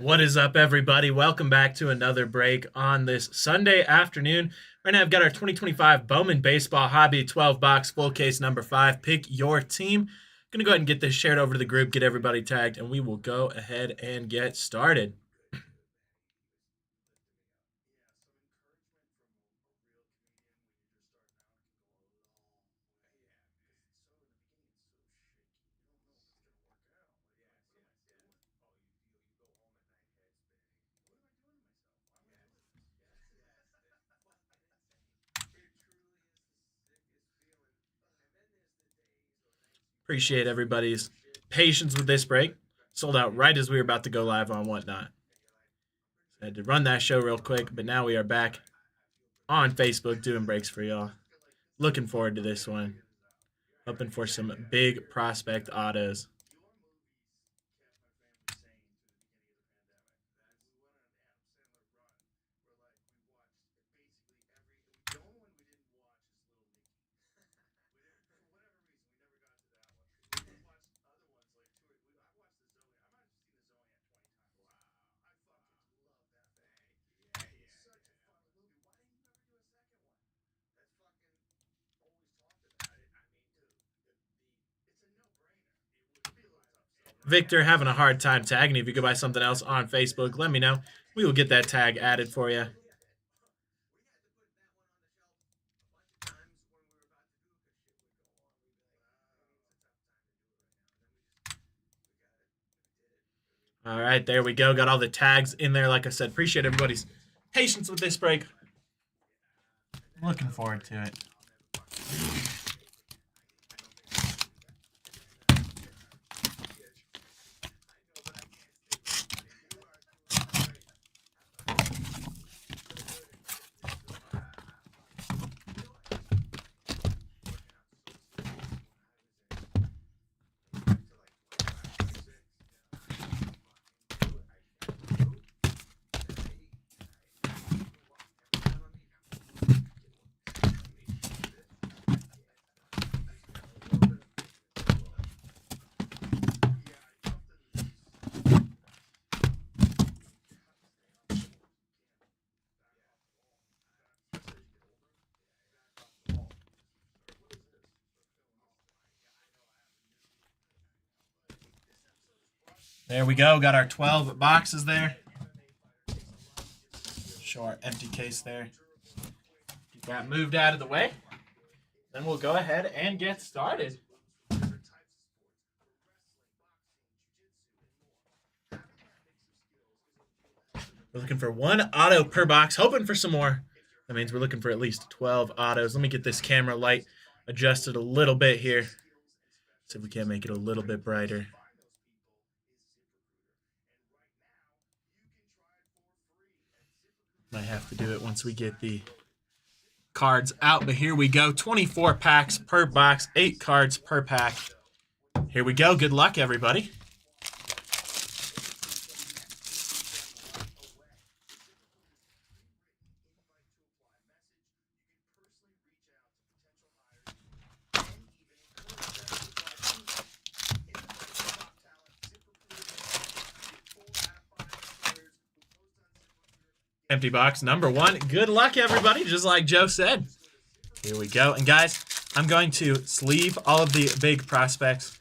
What is up, everybody? Welcome back to another break on this Sunday afternoon. Right now, I've got our 2025 Bowman Baseball Hobby 12 box full case number 5. Pick your team. Going to go ahead and get this shared over to the group, get everybody tagged, and we will go ahead and get started. Appreciate everybody's patience with this break. Sold out right as we were about to go live on Whatnot. I had to run that show real quick, but now we are back on Facebook doing breaks for y'all. Looking forward to this one. Hoping for some big prospect autos. Victor, having a hard time tagging. If you go buy something else on Facebook, let me know. We will get that tag added for you. All right, there we go. Got all the tags in there. Like I said, appreciate everybody's patience with this break. Looking forward to it. There we go. Got our 12 boxes there. Show our empty case there. Get that moved out of the way. Then we'll go ahead and get started. We're looking for one auto per box, hoping for some more. That means we're looking for at least 12 autos. Let me get this camera light adjusted a little bit here. See if we can't make it a little bit brighter. Might have to do it once we get the cards out, but here we go. 24 packs per box, 8 cards per pack. Here we go. Good luck, everybody. Empty box number 1. Good luck, everybody, just like Joe said. Here we go. And guys, I'm going to sleeve all of the big prospects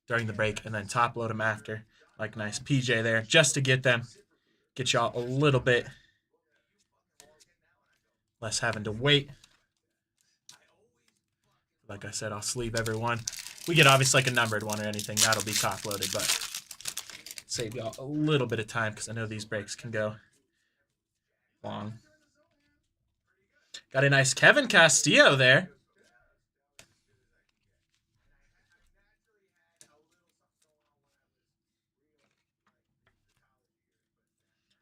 during the break and then top load them after. Like nice PJ there, just to get them. Get y'all a little bit less having to wait. Like I said, I'll sleeve everyone. We get obviously like a numbered one or anything. That'll be top loaded, but save y'all a little bit of time because I know these breaks can go long. Got a nice Kevin Castillo there.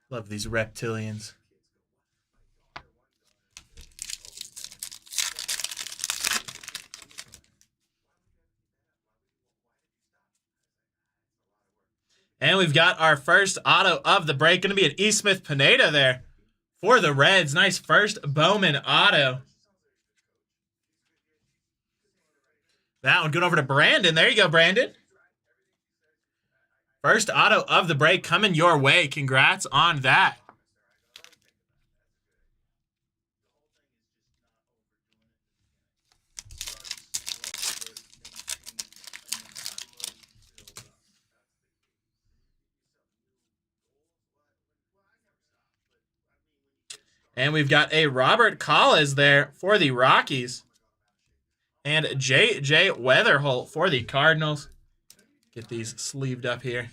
Love these reptilians. And we've got our first auto of the break. Going to be an E. Smith Pineda there for the Reds. Nice first Bowman auto. That one going over to Brandon. There you go, Brandon. First auto of the break coming your way. Congrats on that. And we've got a Robert Collins there for the Rockies. And J.J. Weatherholt for the Cardinals. Get these sleeved up here.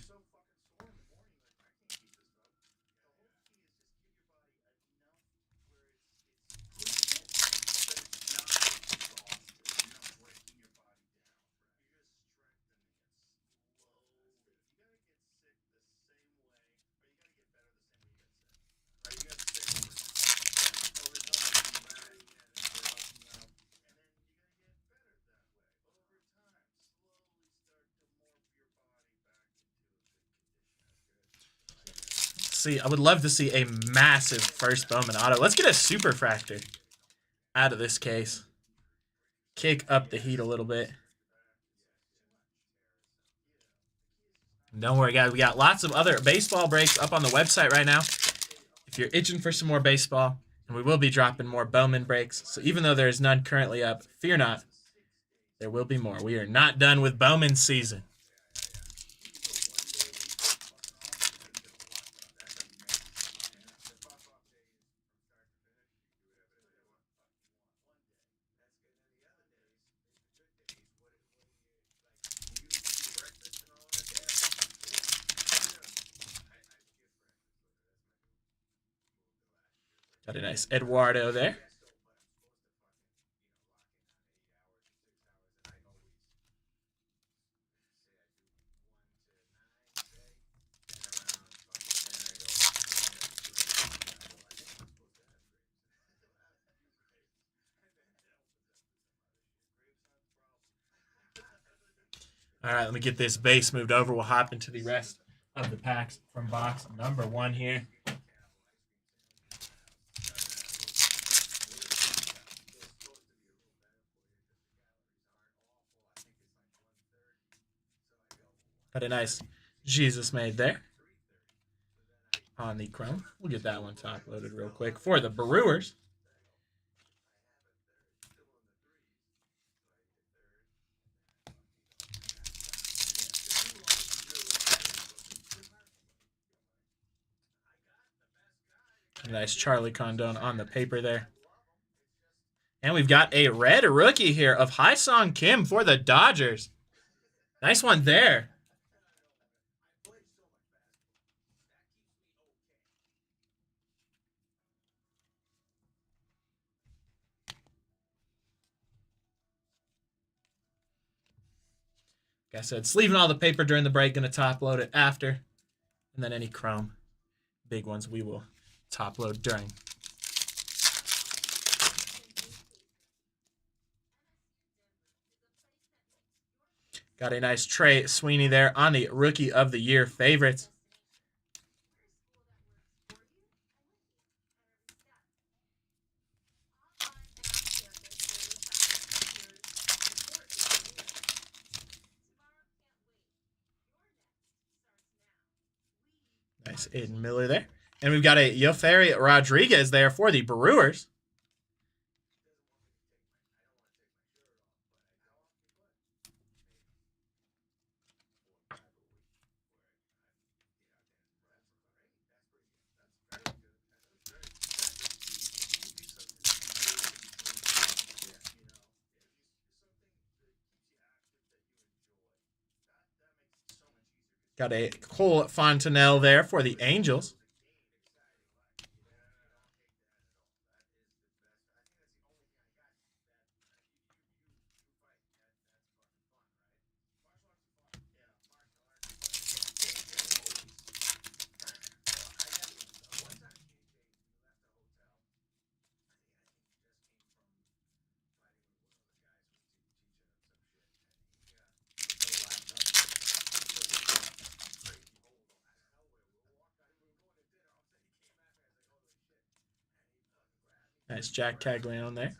See, I would love to see a massive first Bowman auto. Let's get a super fractor out of this case. Kick up the heat a little bit. Don't worry, guys. We got lots of other baseball breaks up on the website right now. If you're itching for some more baseball, and we will be dropping more Bowman breaks. So even though there is none currently up, fear not. There will be more. We are not done with Bowman season. Got a nice Eduardo there. All right, let me get this base moved over. We'll hop into the rest of the packs from box number 1 here. Got a nice Jesus made there on the chrome. We'll get that one top loaded real quick for the Brewers. A nice Charlie Condon on the paper there. And we've got a red rookie here of Hyesung Kim for the Dodgers. Nice one there. Like I said, sleeving all the paper during the break, gonna top load it after. And then any chrome, big ones, we will top load during. Got a nice Trey Sweeney there on the Rookie of the Year favorites. Nice Aiden Miller there. And we've got a Yoferi Rodriguez there for the Brewers. Got a Cole Fontenelle there for the Angels. Nice Jack Caglione there.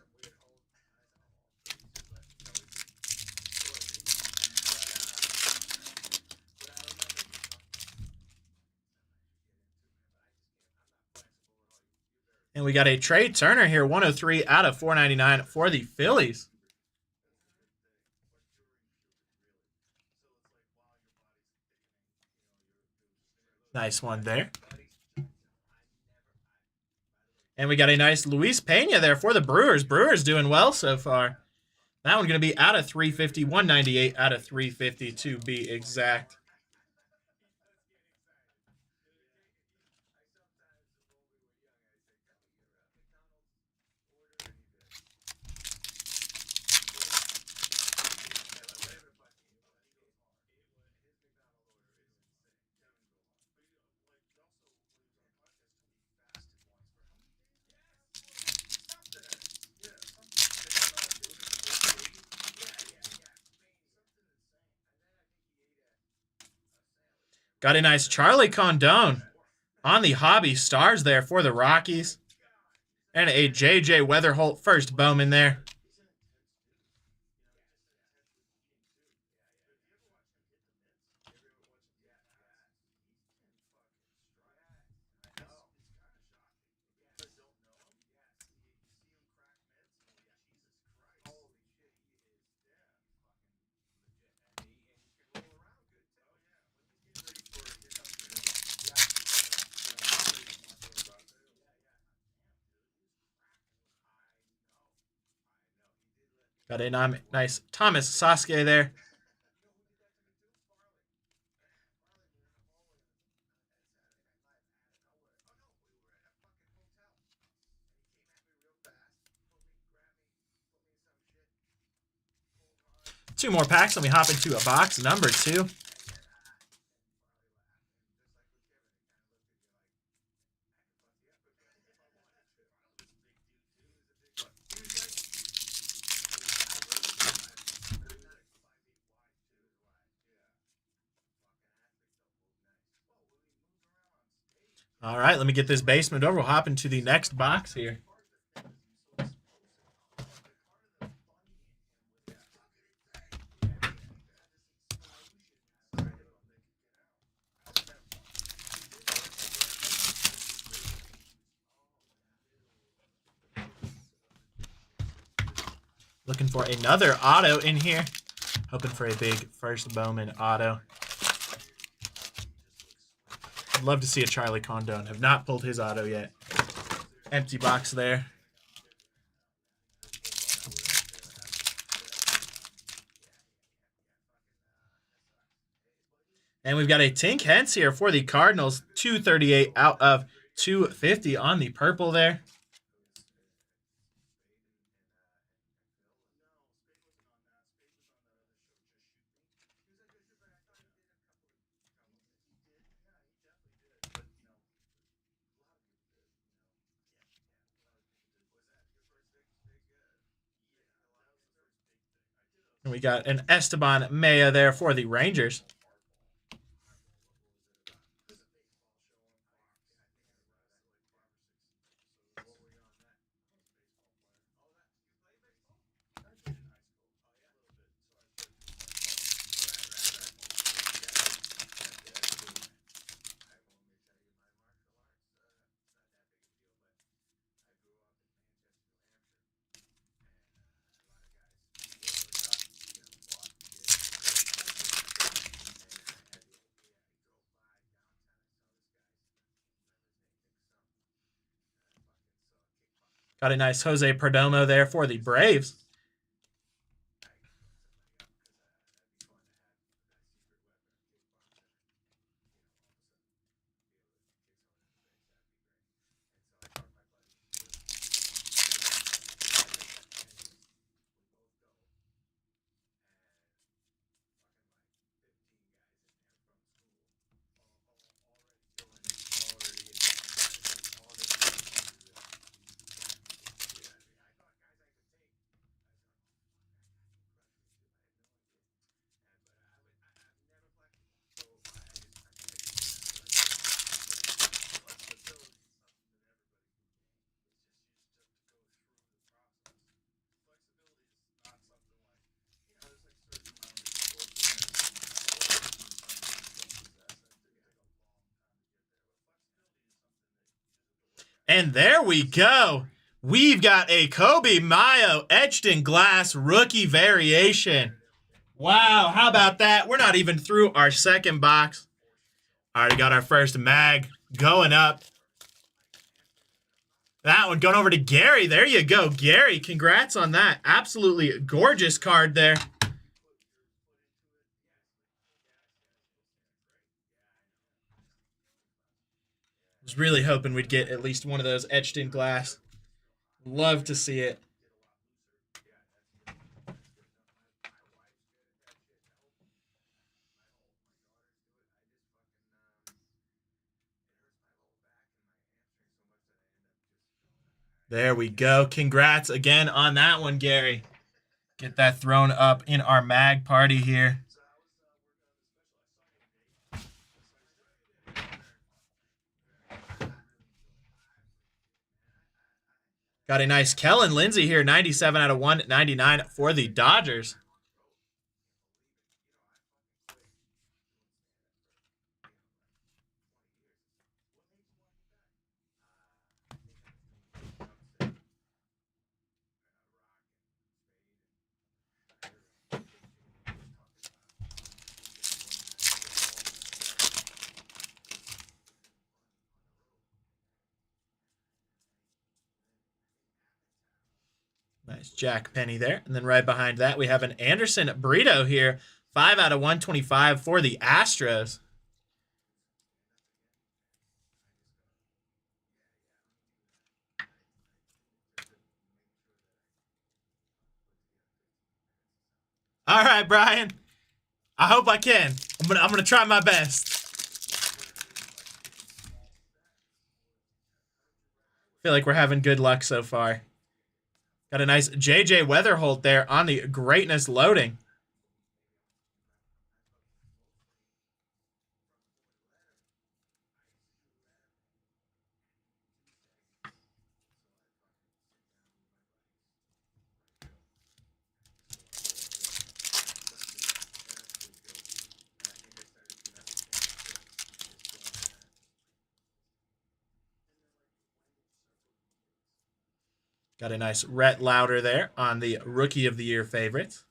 And we got a Trey Turner here, 103 out of 499 for the Phillies. Nice one there. And we got a nice Luis Pena there for the Brewers. Brewers doing well so far. That one going to be out of 350, 198 out of 350 to be exact. Got a nice Charlie Condon on the Hobby Stars there for the Rockies. And a J.J. Weatherholt first Bowman there. Got a nice Thomas Sasuke there. Two more packs. Let me hop into a box number 2. All right, let me get this basement over. We'll hop into the next box here. Looking for another auto in here. Hoping for a big first Bowman auto. I'd love to see a Charlie Condon. Have not pulled his auto yet. Empty box there. And we've got a Tink Hence here for the Cardinals. 238 out of 250 on the purple there. And we got an Esteban Maya there for the Rangers. Got a nice Jose Perdomo there for the Braves. And there we go. We've got a Kobe Mayo etched in glass rookie variation. Wow, how about that? We're not even through our second box. Already got our first mag going up. That one going over to Gary. There you go, Gary. Congrats on that. Absolutely gorgeous card there. Was really hoping we'd get at least one of those etched in glass. Love to see it. There we go. Congrats again on that one, Gary. Get that thrown up in our mag party here. Got a nice Kellen Lindsey here, 97 out of 199 for the Dodgers. Nice Jack Penny there. And then right behind that, we have an Anderson Brito here, 5 out of 125 for the Astros. All right, Brian. I hope I can. I'm gonna try my best. Feel like we're having good luck so far. Got a nice JJ Weatherholt there on the greatness loading. Got a nice Rhett Lauder there on the Rookie of the Year favorites.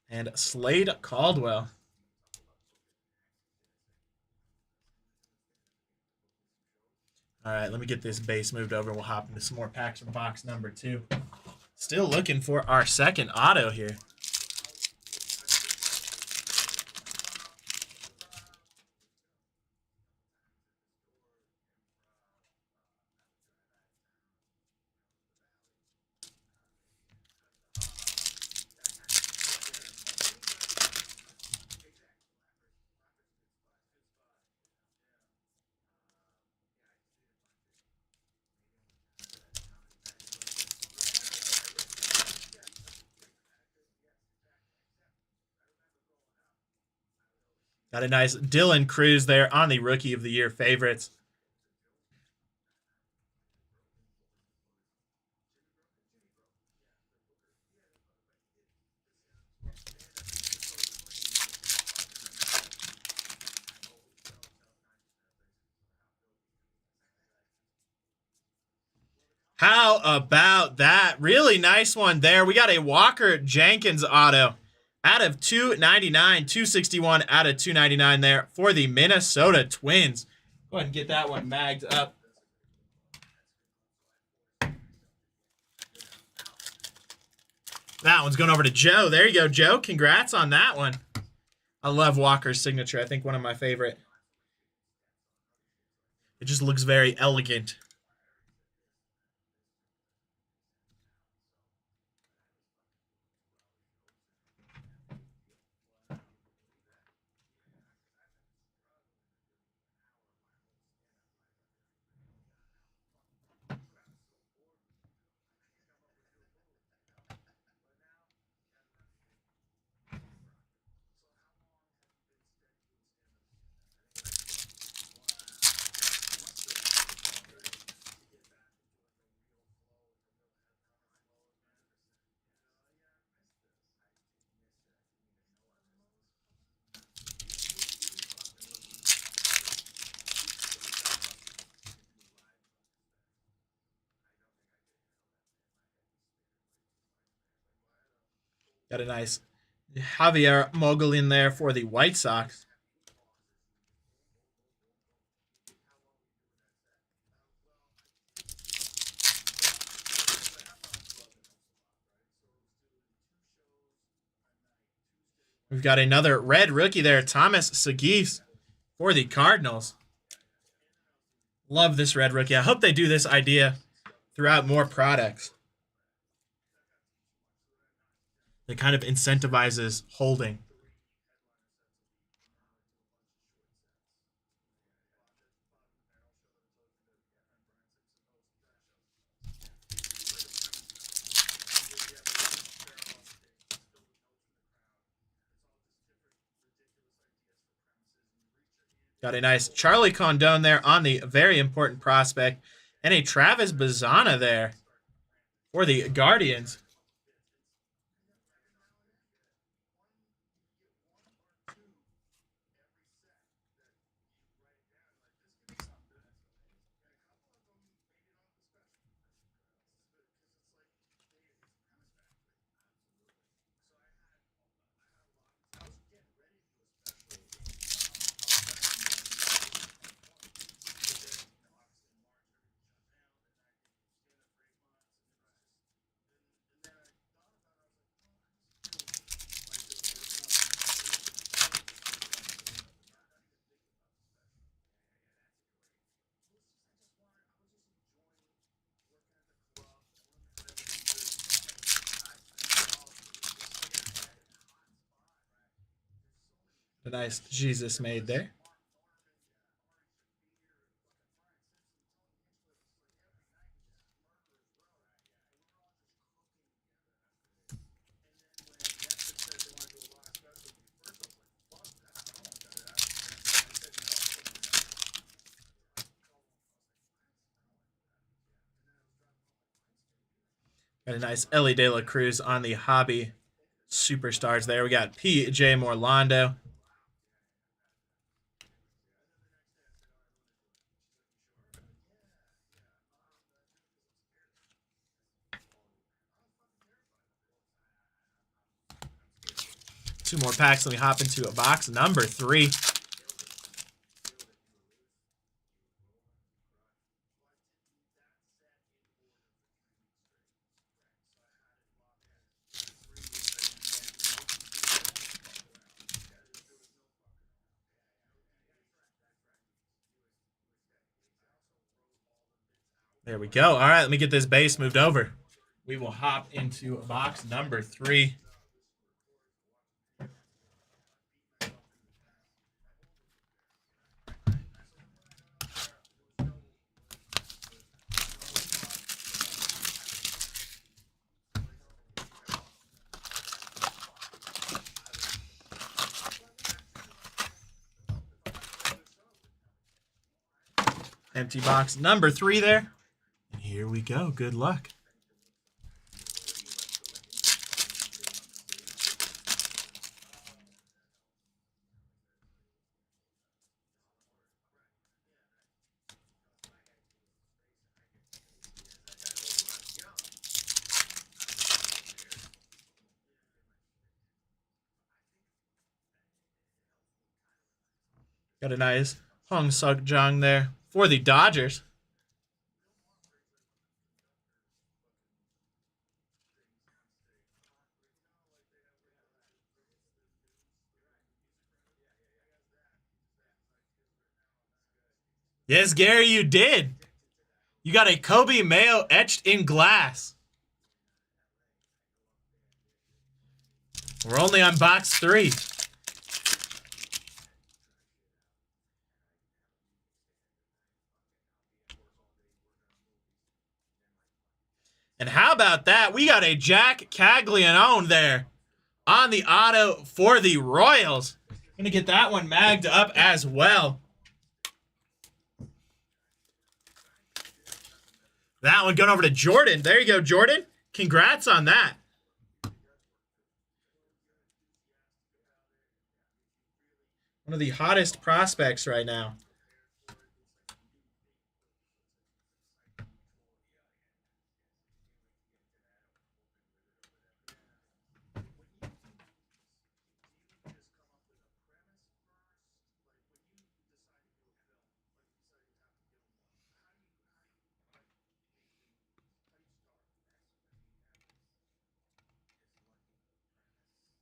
And Slade Caldwell. All right, let me get this base moved over. We'll hop into some more packs from box number 2. Still looking for our second auto here. Got a nice Dylan Cruz there on the Rookie of the Year favorites. How about that? Really nice one there. We got a Walker Jenkins auto out of 299, 261 out of 299 there for the Minnesota Twins. Go ahead and get that one magged up. That one's going over to Joe. There you go, Joe. Congrats on that one. I love Walker's signature. I think one of my favorite. It just looks very elegant. Got a nice Javier Mogul in there for the White Sox. We've got another red rookie there, Thomas Segis for the Cardinals. Love this red rookie. I hope they do this idea throughout more products. It kind of incentivizes holding. Got a nice Charlie Condon there on the very important prospect. And a Travis Bazana there for the Guardians. A nice Jesus made there. Got a nice Ellie De La Cruz on the hobby superstars there. We got P.J. Morlando. Two more packs, and we hop into a box number 3. There we go. All right, let me get this base moved over. We will hop into box number 3. Empty box number 3 there. And here we go. Good luck. Got a nice Hong Suk Jung there for the Dodgers. Yes, Gary, you did. You got a Kobe Mayo etched in glass. We're only on box 3. And how about that? We got a Jack Caglianone there on the auto for the Royals. Gonna get that one magged up as well. That one going over to Jordan. There you go, Jordan. Congrats on that. One of the hottest prospects right now.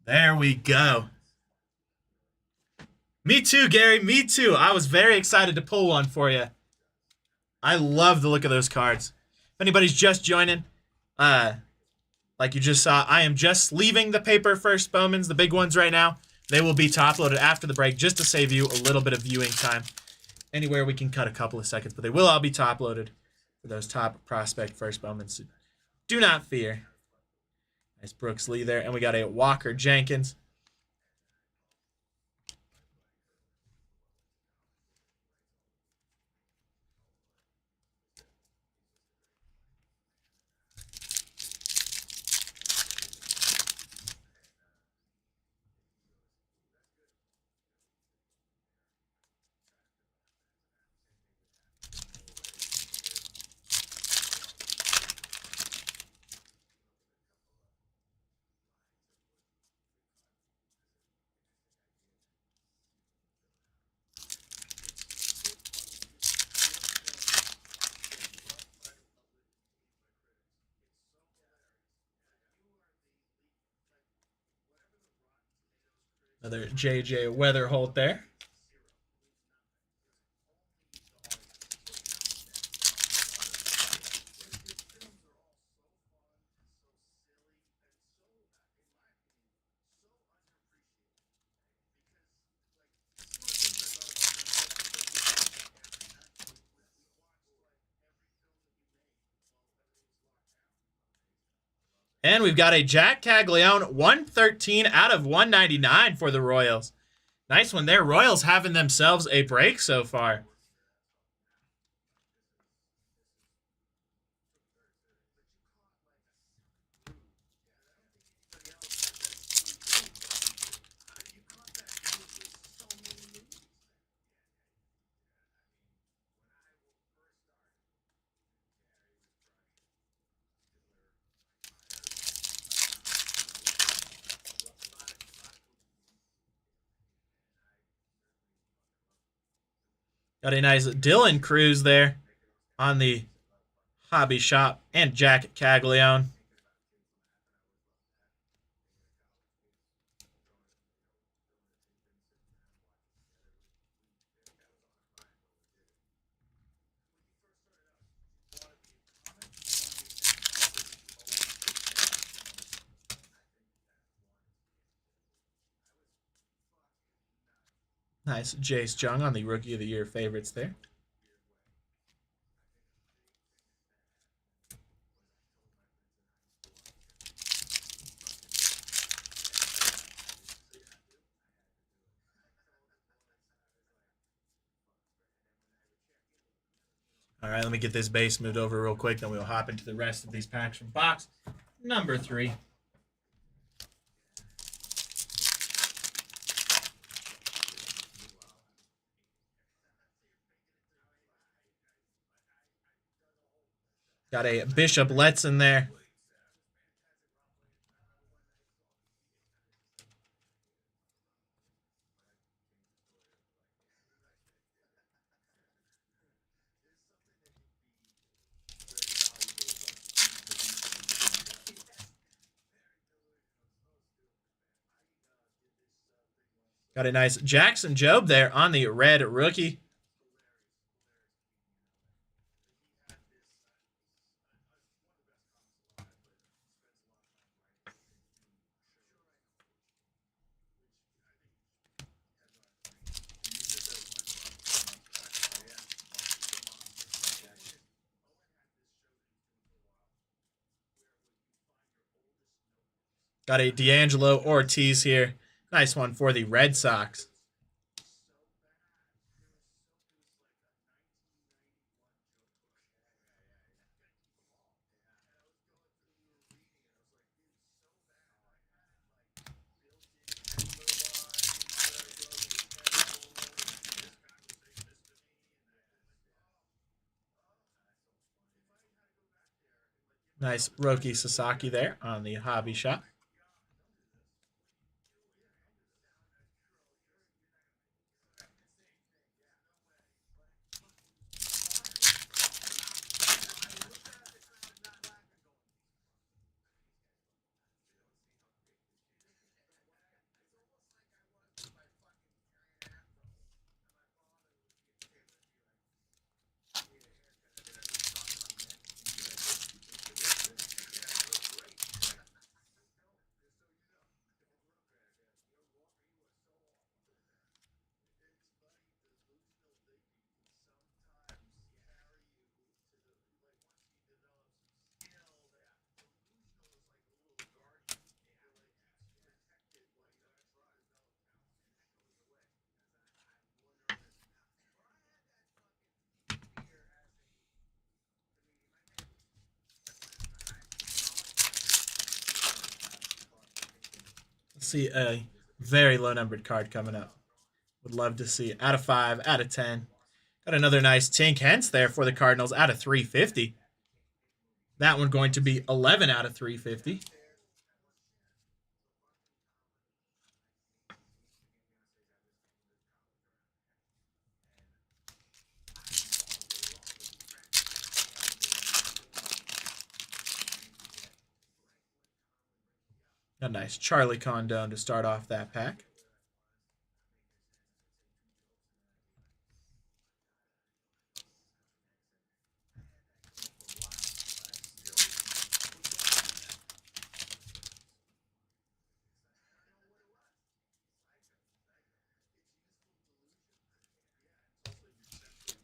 There we go. Me too, Gary. Me too. I was very excited to pull one for you. I love the look of those cards. If anybody's just joining, like you just saw, I am just leaving the paper first Bowmans, the big ones right now. They will be top loaded after the break just to save you a little bit of viewing time. Anywhere we can cut a couple of seconds, but they will all be top loaded for those top prospect first Bowmans. So do not fear. Nice Brooks Lee there. And we got a Walker Jenkins. Another JJ Weatherholt there. And we've got a Jack Caglione 113 out of 199 for the Royals. Nice one there. Royals having themselves a break so far. Got a nice Dylan Cruz there on the hobby shop and Jack Caglione. Nice Jace Jung on the Rookie of the Year favorites there. All right, let me get this base moved over real quick, then we'll hop into the rest of these packs from box number 3. Got a Bishop Letts in there. Got a nice Jackson Jobe there on the red rookie. Got a D'Angelo Ortiz here. Nice one for the Red Sox. Nice Roki Sasaki there on the hobby shop. See a very low numbered card coming up. Would love to see out of 5, out of 10. Got another nice Tink Hence there for the Cardinals out of 350. That one going to be 11 out of 350. A nice Charlie Condone to start off that pack.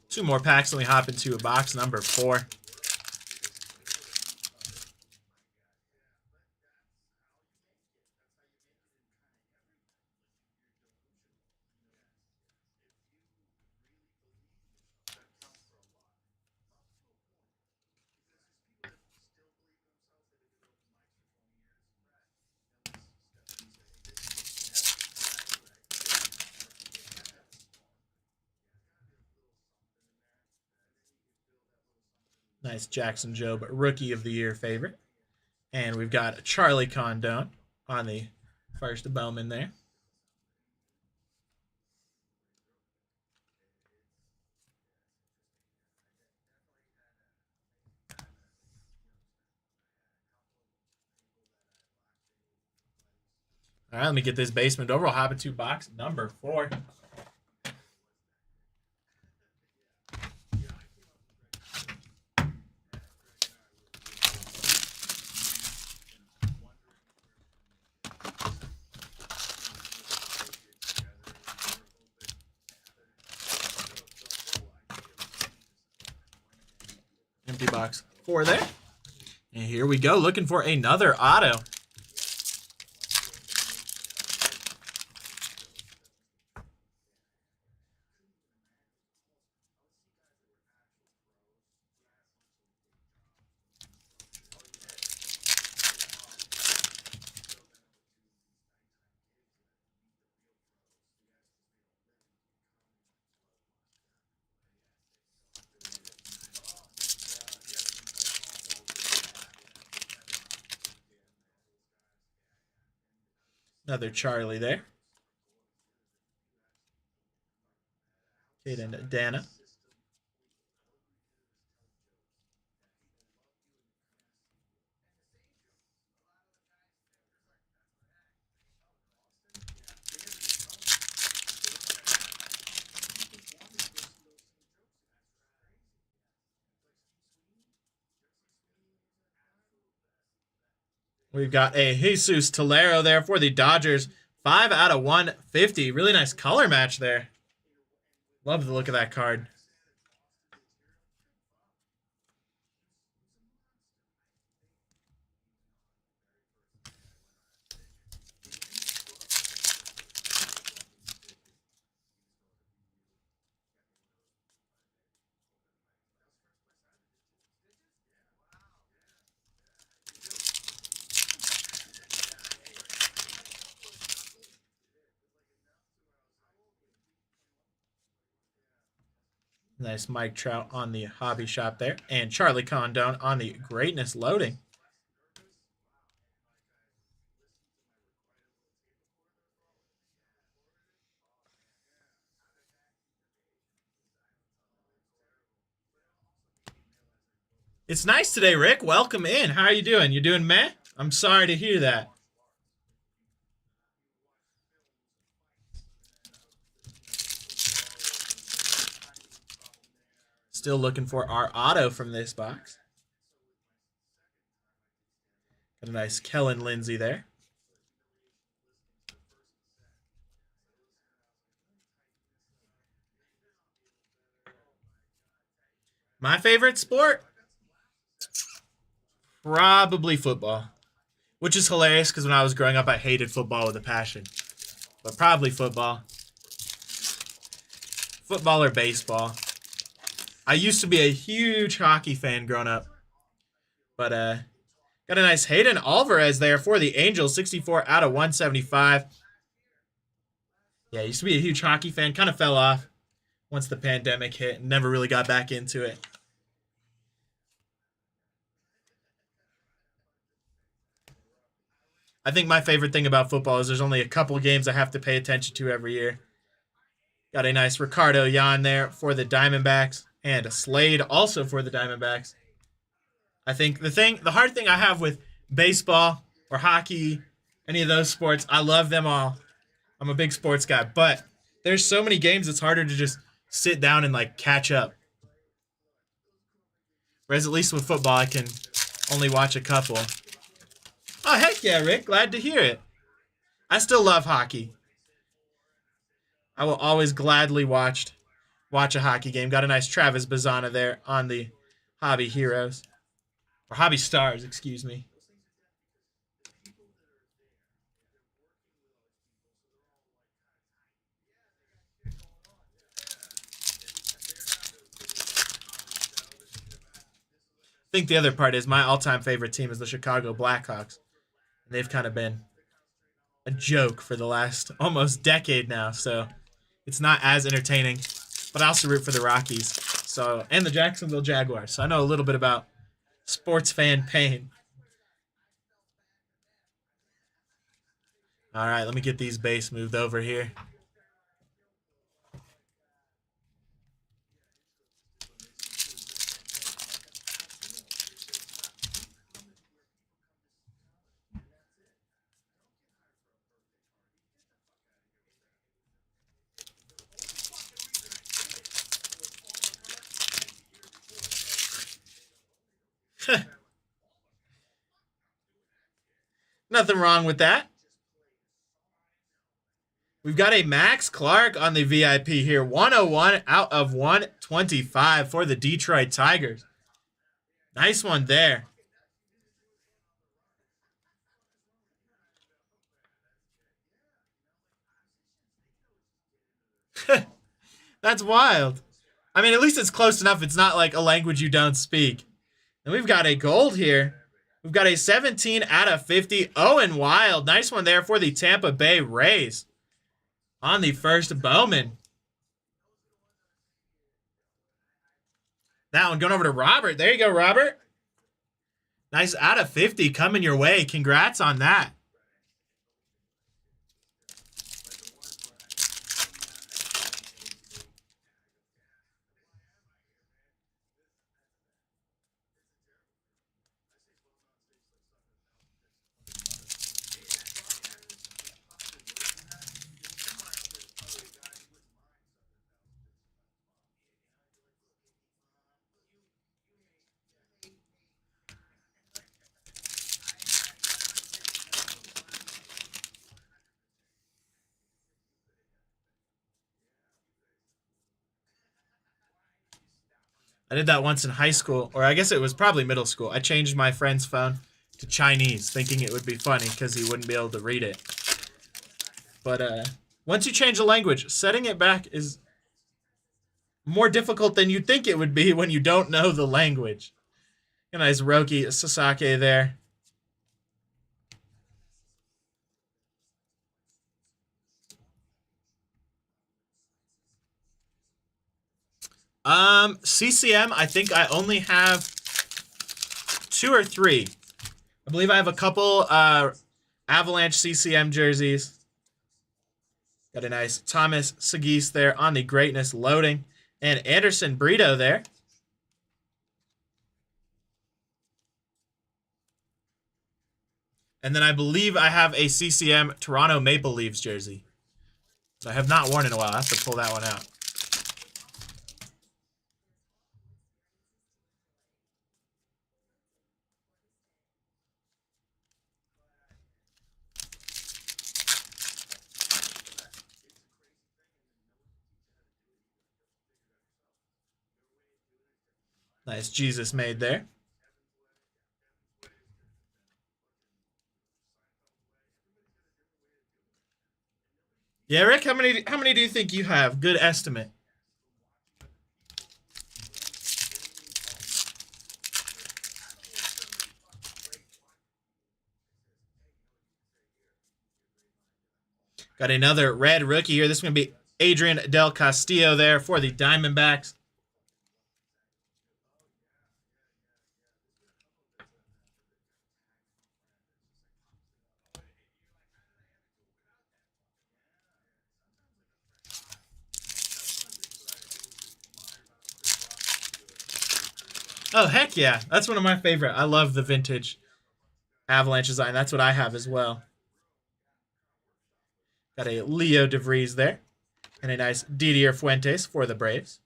Two more packs and we hop into a box number 4. Nice Jackson Jobe Rookie of the Year favorite. And we've got Charlie Condone on the first Bowman there. All right, let me get this basement over. I'll hop into box number 4. Empty box 4 there. And here we go, looking for another auto. Another Charlie there. Caden Dana. We've got a Jesus Tolero there for the Dodgers. 5 out of 150. Really nice color match there. Love the look of that card. Nice Mike Trout on the hobby shop there. And Charlie Condone on the greatness loading. It's nice today, Rick. Welcome in. How are you doing? You doing meh? I'm sorry to hear that. Still looking for our auto from this box. Got a nice Kellen Lindsay there. My favorite sport? Probably football. Which is hilarious because when I was growing up, I hated football with a passion. But probably football. Football or baseball. I used to be a huge hockey fan growing up. But Got a nice Hayden Alvarez there for the Angels, 64 out of 175. Yeah, used to be a huge hockey fan. Kind of fell off once the pandemic hit and never really got back into it. I think my favorite thing about football is there's only a couple games I have to pay attention to every year. Got a nice Ricardo Yan there for the Diamondbacks and a Slade also for the Diamondbacks. I think the hard thing I have with baseball or hockey, any of those sports, I love them all. I'm a big sports guy, but there's so many games it's harder to just sit down and like catch up. Whereas at least with football, I can only watch a couple. Oh, heck yeah, Rick. Glad to hear it. I still love hockey. I will always gladly watch a hockey game. Got a nice Travis Bazana there on the Hobby Heroes. Or Hobby Stars, excuse me. I think the other part is my all-time favorite team is the Chicago Blackhawks. And they've kind of been a joke for the last almost decade now, so it's not as entertaining. But I also root for the Rockies, and the Jacksonville Jaguars. So I know a little bit about sports fan pain. All right, let me get these base moved over here. Nothing wrong with that. We've got a Max Clark on the VIP here. 101 out of 125 for the Detroit Tigers. Nice one there. That's wild. I mean, at least it's close enough. It's not like a language you don't speak. And we've got a gold here. We've got a 17 out of 50. Owen Wild. Nice one there for the Tampa Bay Rays. On the first Bowman. That one going over to Robert. There you go, Robert. Nice out of 50 coming your way. Congrats on that. I did that once in high school, or I guess it was probably middle school. I changed my friend's phone to Chinese, thinking it would be funny because he wouldn't be able to read it. But once you change a language, setting it back is more difficult than you think it would be when you don't know the language. A nice Roki Sasaki there. CCM, I think I only have 2 or 3. I believe I have a couple Avalanche CCM jerseys. Got a nice Thomas Sagis there on the greatness loading. And Anderson Brito there. And then I believe I have a CCM Toronto Maple Leafs jersey. So I have not worn in a while. I have to pull that one out. Nice Jesus made there. Yeah, Rick, how many do you think you have? Good estimate. Got another red rookie here. This is going to be Adrian Del Castillo there for the Diamondbacks. Oh, heck yeah. That's one of my favorite. I love the vintage Avalanche design. That's what I have as well. Got a Leo DeVries there. And a nice Didier Fuentes for the Braves.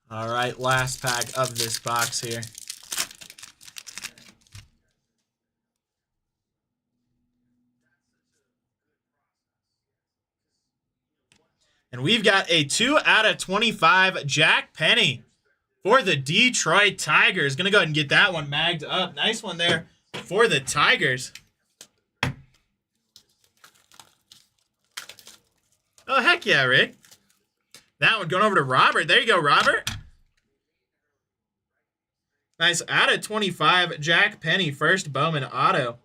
All right, last pack of this box here. And we've got a 2/25 Jack Penny for the Detroit Tigers. Going to go ahead and get that one magged up. Nice one there for the Tigers. Oh, heck yeah, Rick. That one going over to Robert. There you go, Robert. Nice /25 Jack Penny, first Bowman auto.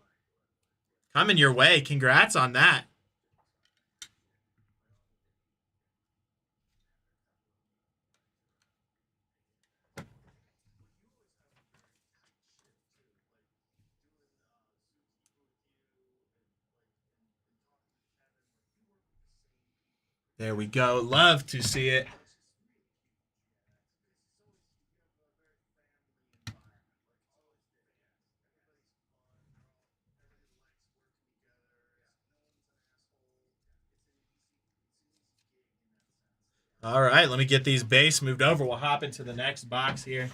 Coming your way. Congrats on that. There we go. Love to see it. All right, let me get these base moved over. We'll hop into the next box here.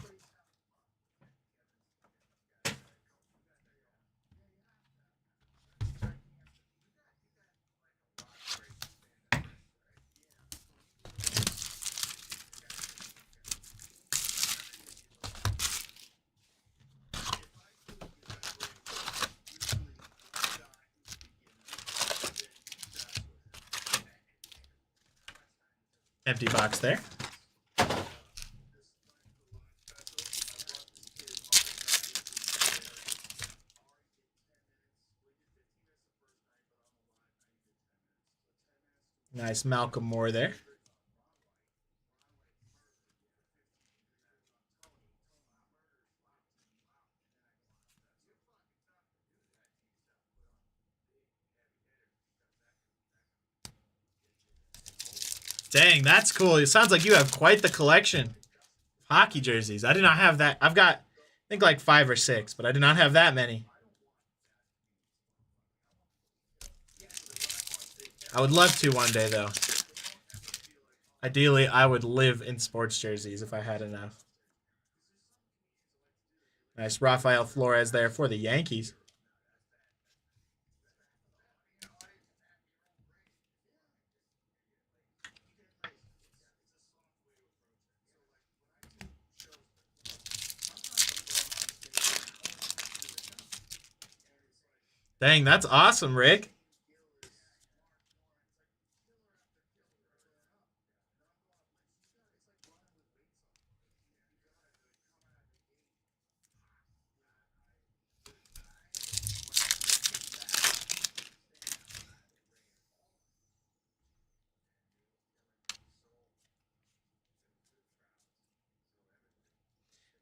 Empty box there. Nice Malcolm Moore there. Dang, that's cool. It sounds like you have quite the collection of hockey jerseys. I did not have that. I've got, I think, like 5 or 6, but I did not have that many. I would love to one day, though. Ideally, I would live in sports jerseys if I had enough. Nice Rafael Flores there for the Yankees. Dang, that's awesome, Rick.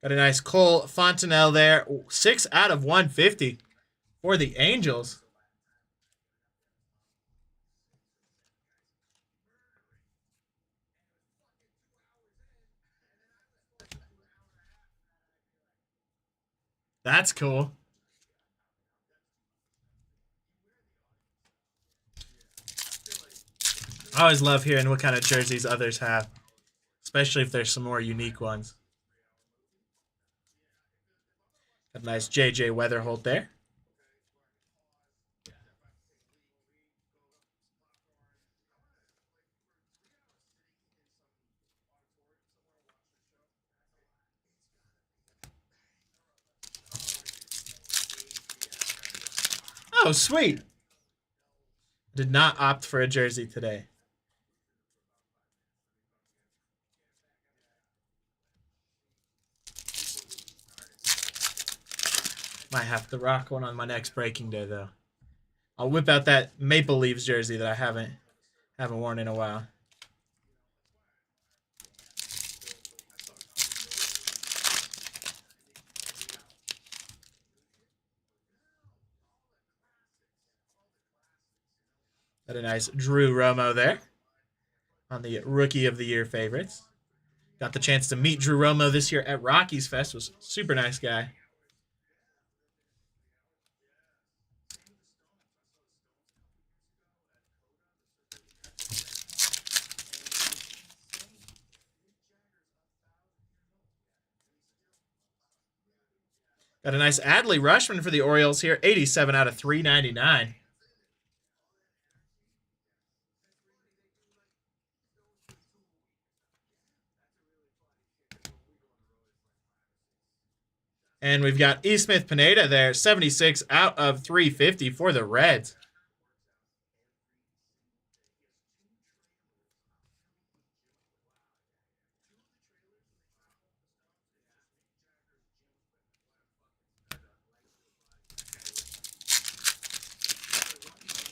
Got a nice Cole Fontenelle there. 6/150 for the Angels. That's cool. I always love hearing what kind of jerseys others have, especially if there's some more unique ones. Got a nice JJ Weatherholt there. Oh, sweet. Did not opt for a jersey today. Might have to rock one on my next breaking day, though. I'll whip out that Maple Leafs jersey that I haven't worn in a while. Got a nice Drew Romo there on the Rookie of the Year favorites. Got the chance to meet Drew Romo this year at Rockies Fest. Was a super nice guy. Got a nice Adley Rushman for the Orioles here. 87 out of 399. And we've got E. Smith Pineda there. 76 out of 350 for the Reds.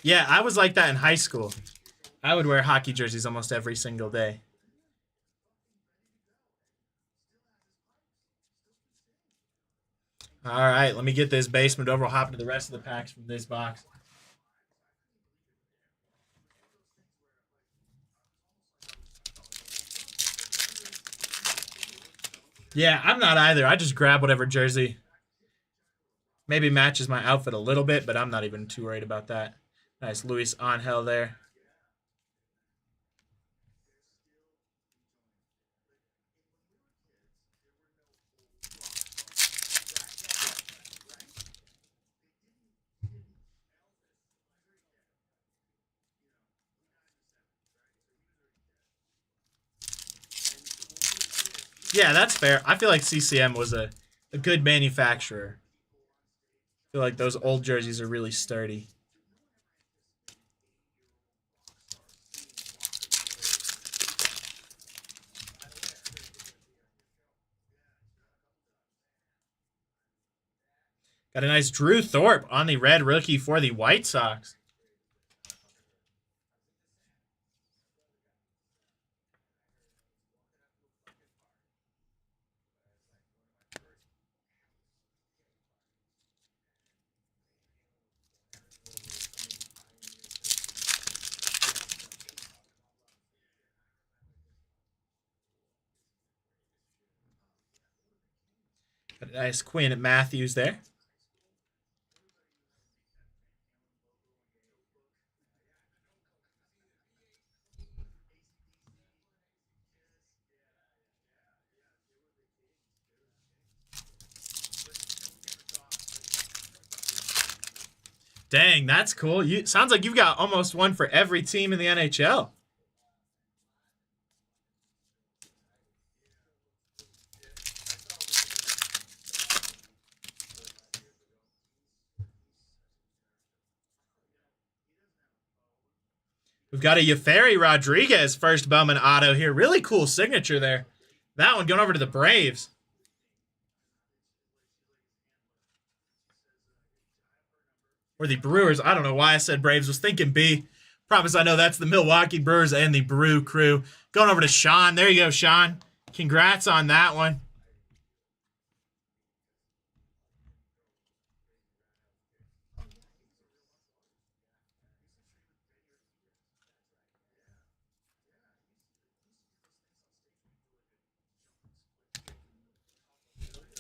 Yeah, I was like that in high school. I would wear hockey jerseys almost every single day. All right, let me get this basement over. We'll hop into the rest of the packs from this box. Yeah, I'm not either. I just grab whatever jersey maybe matches my outfit a little bit, but I'm not even too worried about that. Nice Luis Angel there. Yeah, that's fair. I feel like CCM was a good manufacturer. I feel like those old jerseys are really sturdy. Got a nice Drew Thorpe on the red rookie for the White Sox. Got a nice Quinn Matthews there. Dang, that's cool. You sounds like you've got almost one for every team in the NHL. We've got a Yeferi Rodriguez first Bowman auto here. Really cool signature there. That one going over to the Braves. Or the Brewers. I don't know why I said Braves. Was thinking B. Promise I know that's the Milwaukee Brewers and the Brew Crew. Going over to Sean. There you go, Sean. Congrats on that one.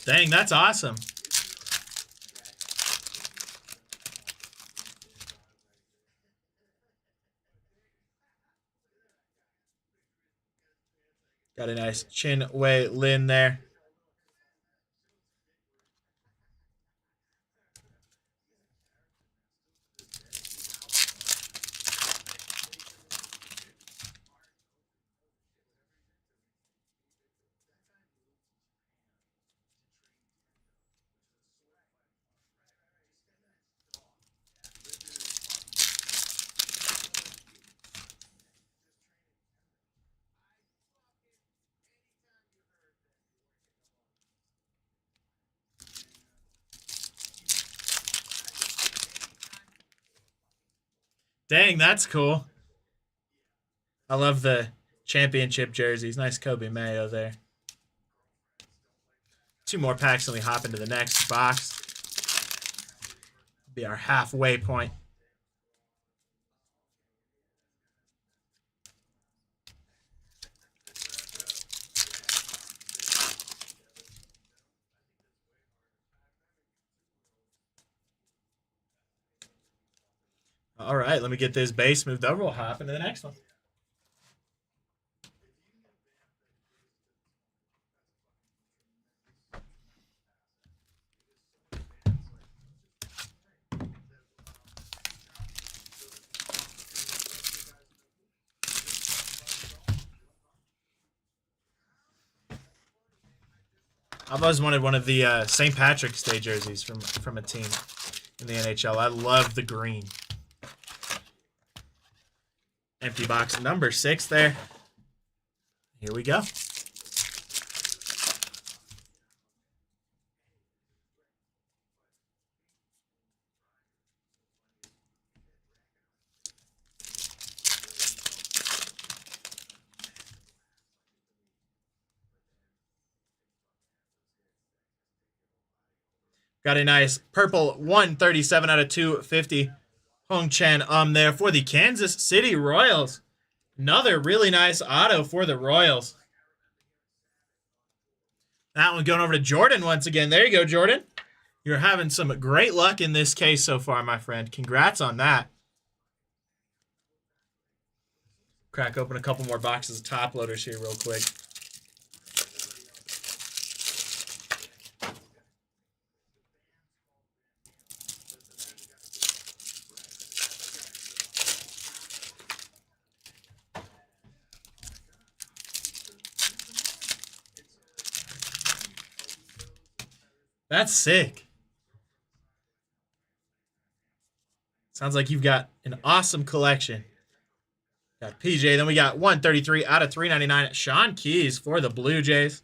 Dang, that's awesome. Got a nice Chin Wei Lin there. Dang, that's cool. I love the championship jerseys. Nice Kobe Mayo there. 2 more packs and we hop into the next box. Be our halfway point. All right, let me get this base moved over. We'll hop into the next one. I've always wanted one of the St. Patrick's Day jerseys from a team in the NHL. I love the green. Empty box number 6 there. Here we go. Got a nice purple 137 out of 250. Hong Chen there for the Kansas City Royals. Another really nice auto for the Royals. That one going over to Jordan once again. There you go, Jordan. You're having some great luck in this case so far, my friend. Congrats on that. Crack open a couple more boxes of top loaders here real quick. That's sick. Sounds like you've got an awesome collection. Got PJ. Then we got 133 out of 399. Sean Keyes for the Blue Jays.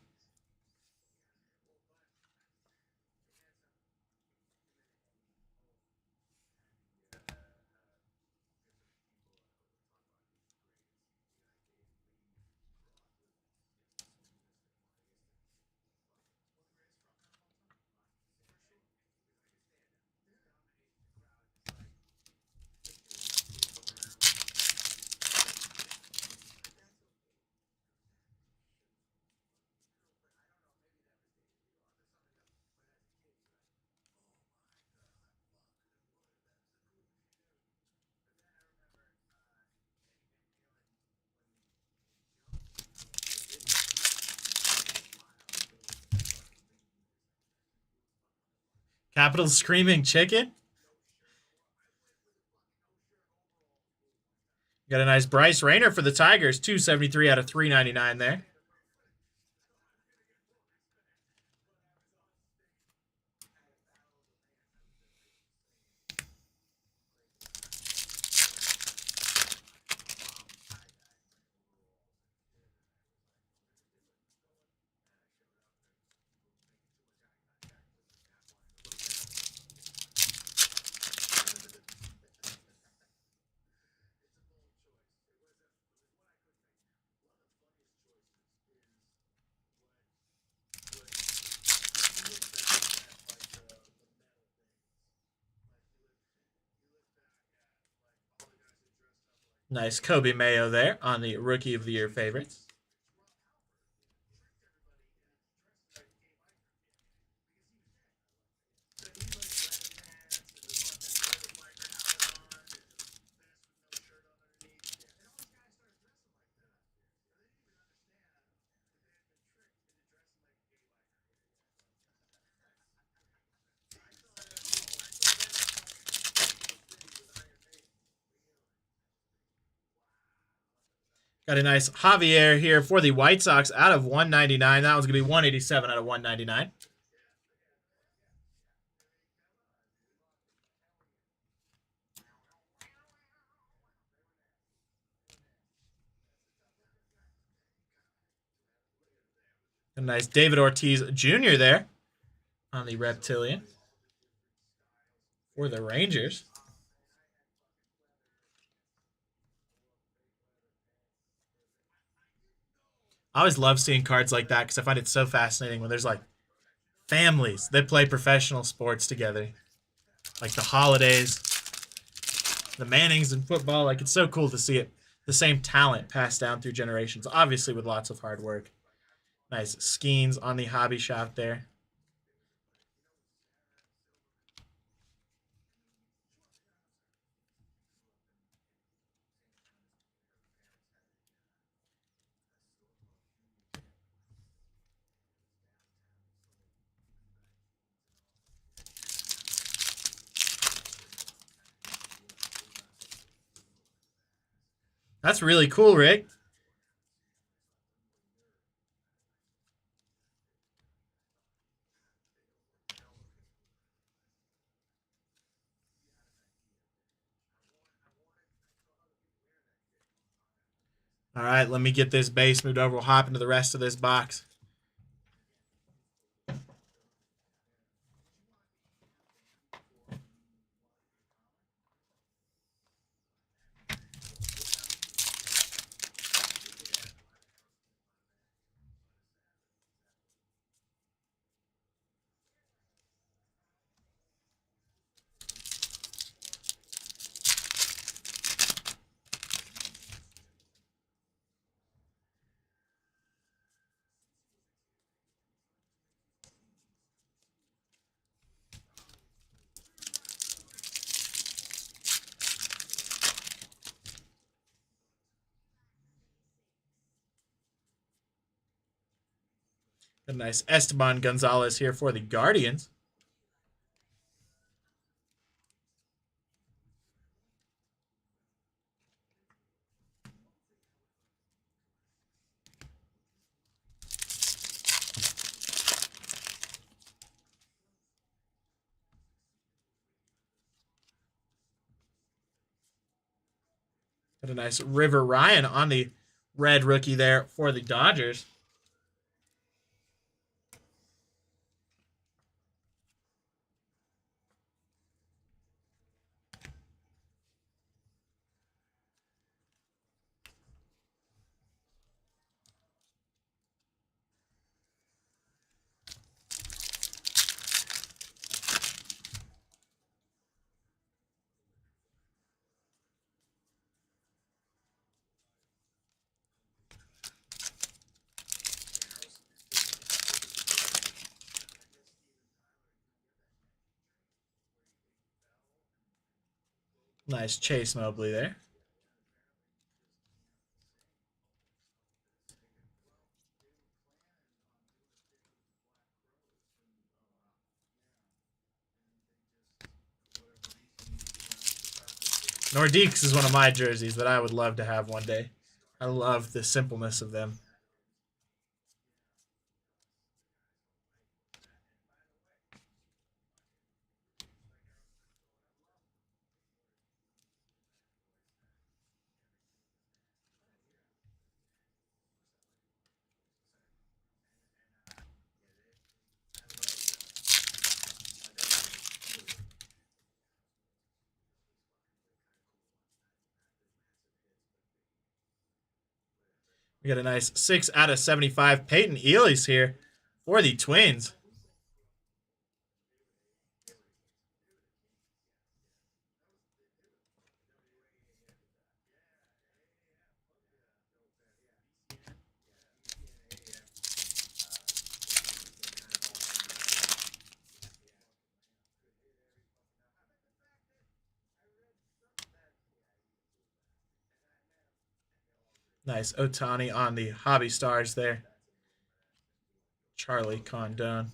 Capital Screaming Chicken. Got a nice Bryce Rayner for the Tigers. 273 out of 399 there. Nice Kobe Mayo there on the Rookie of the Year favorites. Got a nice Javier here for the White Sox out of 199. That one's going to be 187 out of 199. A nice David Ortiz Jr. there on the Reptilian for the Rangers. I always love seeing cards like that because I find it so fascinating when there's like families that play professional sports together, like the holidays, the Mannings in football. Like it's so cool to see it, the same talent passed down through generations, obviously with lots of hard work. Nice skeins on the hobby shop there. That's really cool, Rick. All right, let me get this base moved over. We'll hop into the rest of this box. A nice Esteban Gonzalez here for the Guardians. Got a nice River Ryan on the red rookie there for the Dodgers. Nice Chase Mobley there. Nordiques is one of my jerseys that I would love to have one day. I love the simpleness of them. We got a nice 6 out of 75 Peyton Ealy's here for the Twins. Nice Otani on the Hobby Stars there. Charlie Condon.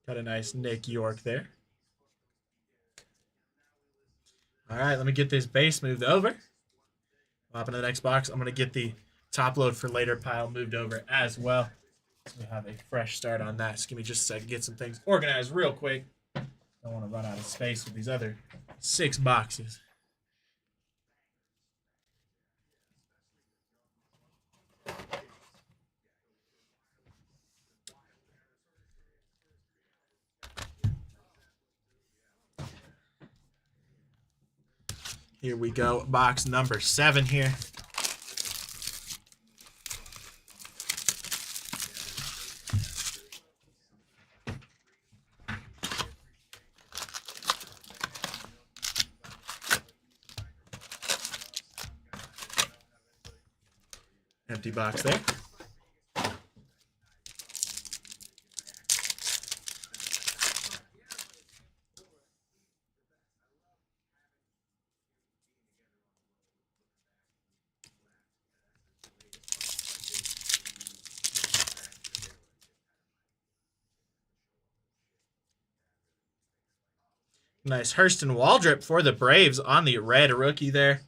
Got a nice Nick York there. All right, let me get this base moved over. Hop into the next box. I'm going to get the top load for later pile moved over as well. So we have a fresh start on that. Just give me just a second. Get some things organized real quick. Don't want to run out of space with these other 6 boxes. Here we go. Box number 7 here. Empty box there. Nice Hurston Waldrop for the Braves on the red rookie there.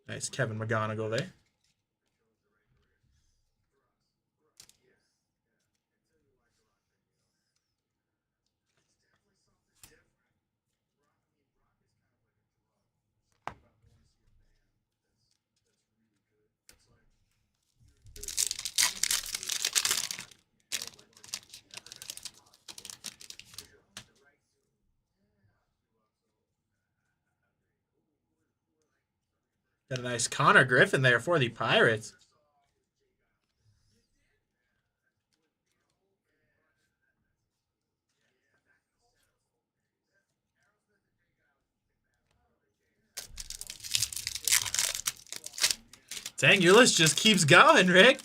Nice Kevin McGonigal there. Got a nice Connor Griffin there for the Pirates. Dang, your list just keeps going, Rick.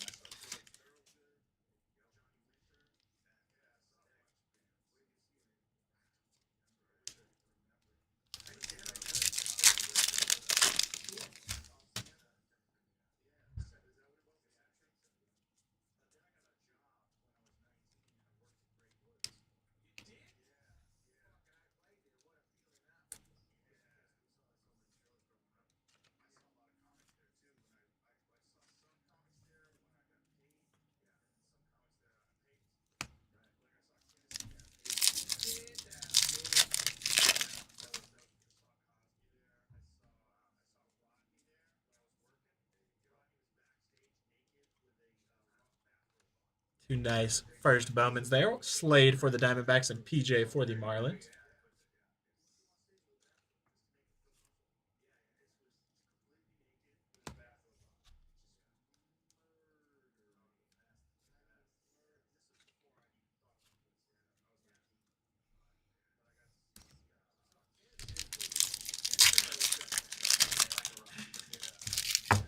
Two nice first Bowmans there. Slade for the Diamondbacks and PJ for the Marlins.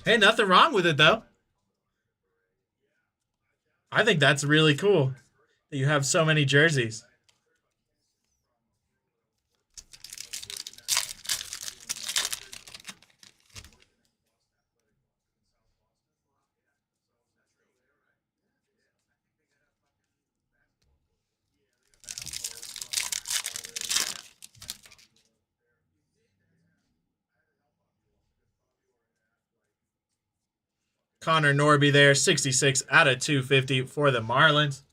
Hey, nothing wrong with it, though. I think that's really cool that you have so many jerseys. Connor Norby there, 66 out of 250 for the Marlins.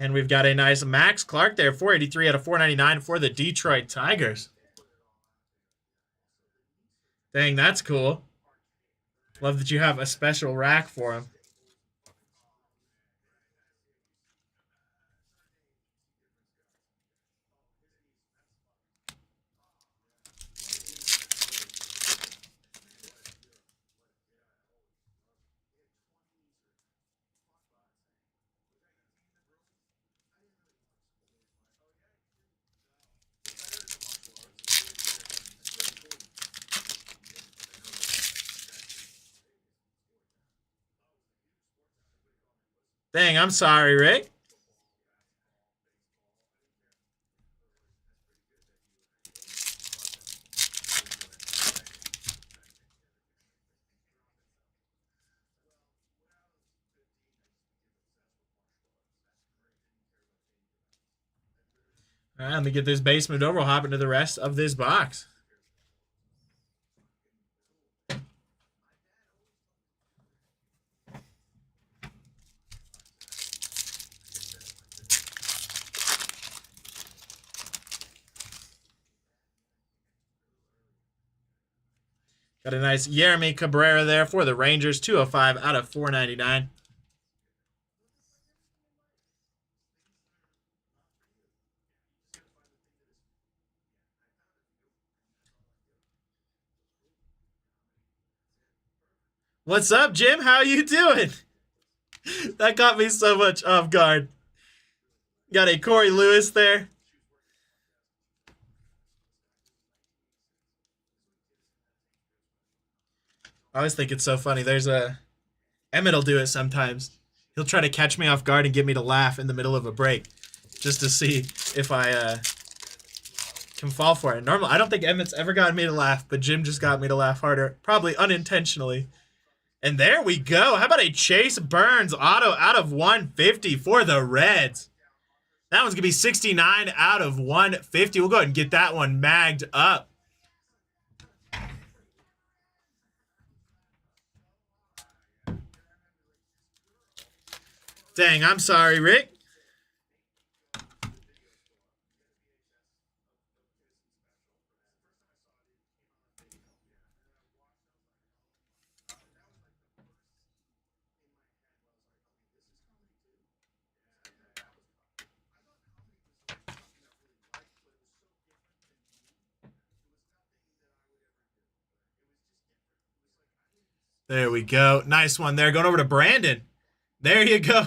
And we've got a nice Max Clark there, 483 out of 499 for the Detroit Tigers. Dang, that's cool. Love that you have a special rack for him. Dang, I'm sorry, Rick. All right, let me get this base moved over. We'll hop into the rest of this box. Got a nice Yeremy Cabrera there for the Rangers, 205 out of 499. What's up, Jim? How you doing? That got me so much off guard. Got a Corey Lewis there. I always think it's so funny. There's a Emmett will do it sometimes. He'll try to catch me off guard and get me to laugh in the middle of a break, just to see if I can fall for it. Normally, I don't think Emmett's ever gotten me to laugh, but Jim just got me to laugh harder, probably unintentionally. And there we go. How about a Chase Burns auto out of 150 for the Reds? That one's going to be 69 out of 150. We'll go ahead and get that one magged up. Dang, I'm sorry, Rick. There we go. Nice one there. Going over to Brandon. There you go.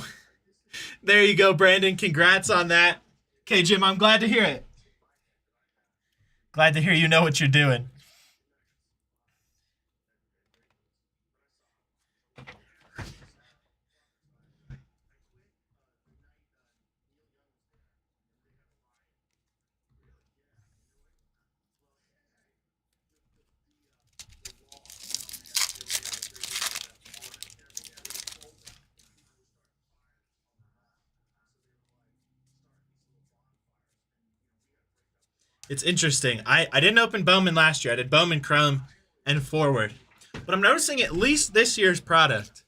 There you go, Brandon. Congrats on that. Okay, Jim, I'm glad to hear it. Glad to hear you know what you're doing. It's interesting. I didn't open Bowman last year. I did Bowman Chrome and Forward. But I'm noticing at least this year's product,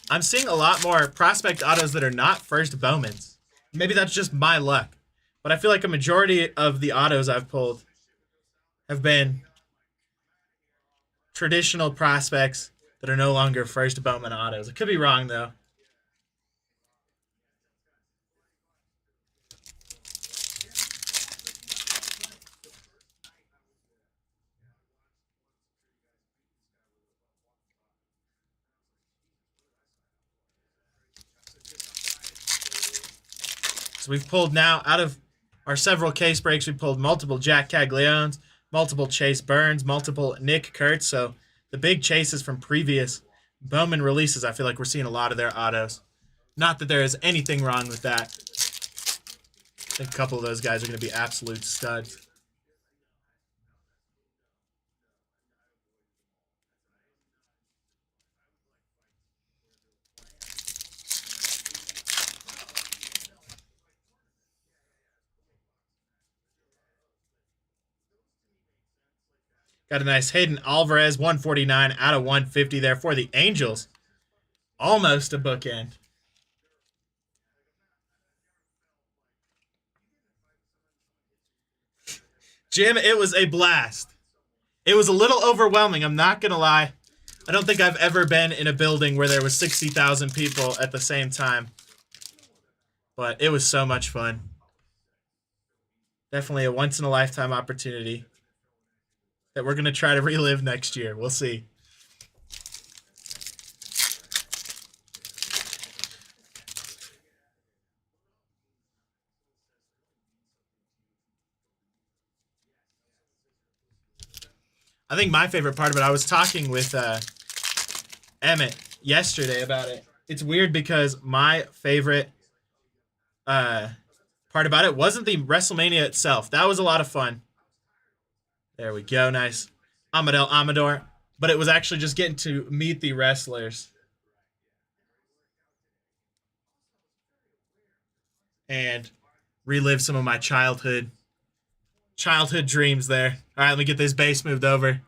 I'm seeing a lot more prospect autos that are not first Bowmans. Maybe that's just my luck. But I feel like a majority of the autos I've pulled have been traditional prospects that are no longer first Bowman autos. I could be wrong, though. So we've pulled now, out of our several case breaks, we pulled multiple Jack Cagliones, multiple Chase Burns, multiple Nick Kurtz. So the big chases from previous Bowman releases, I feel like we're seeing a lot of their autos. Not that there is anything wrong with that. I think a couple of those guys are going to be absolute studs. Got a nice Hayden Alvarez, 149 out of 150 there for the Angels. Almost a bookend. Jim, it was a blast. It was a little overwhelming, I'm not going to lie. I don't think I've ever been in a building where there was 60,000 people at the same time. But it was so much fun. Definitely a once-in-a-lifetime opportunity that we're going to try to relive next year. We'll see. I think my favorite part of it, I was talking with Emmett yesterday about it. it's weird because my favorite uh, part about it wasn't the WrestleMania itself. That was a lot of fun. There we go. Nice. Amadel Amador. But it was actually just getting to meet the wrestlers and relive some of my childhood dreams there. All right, let me get this base moved over.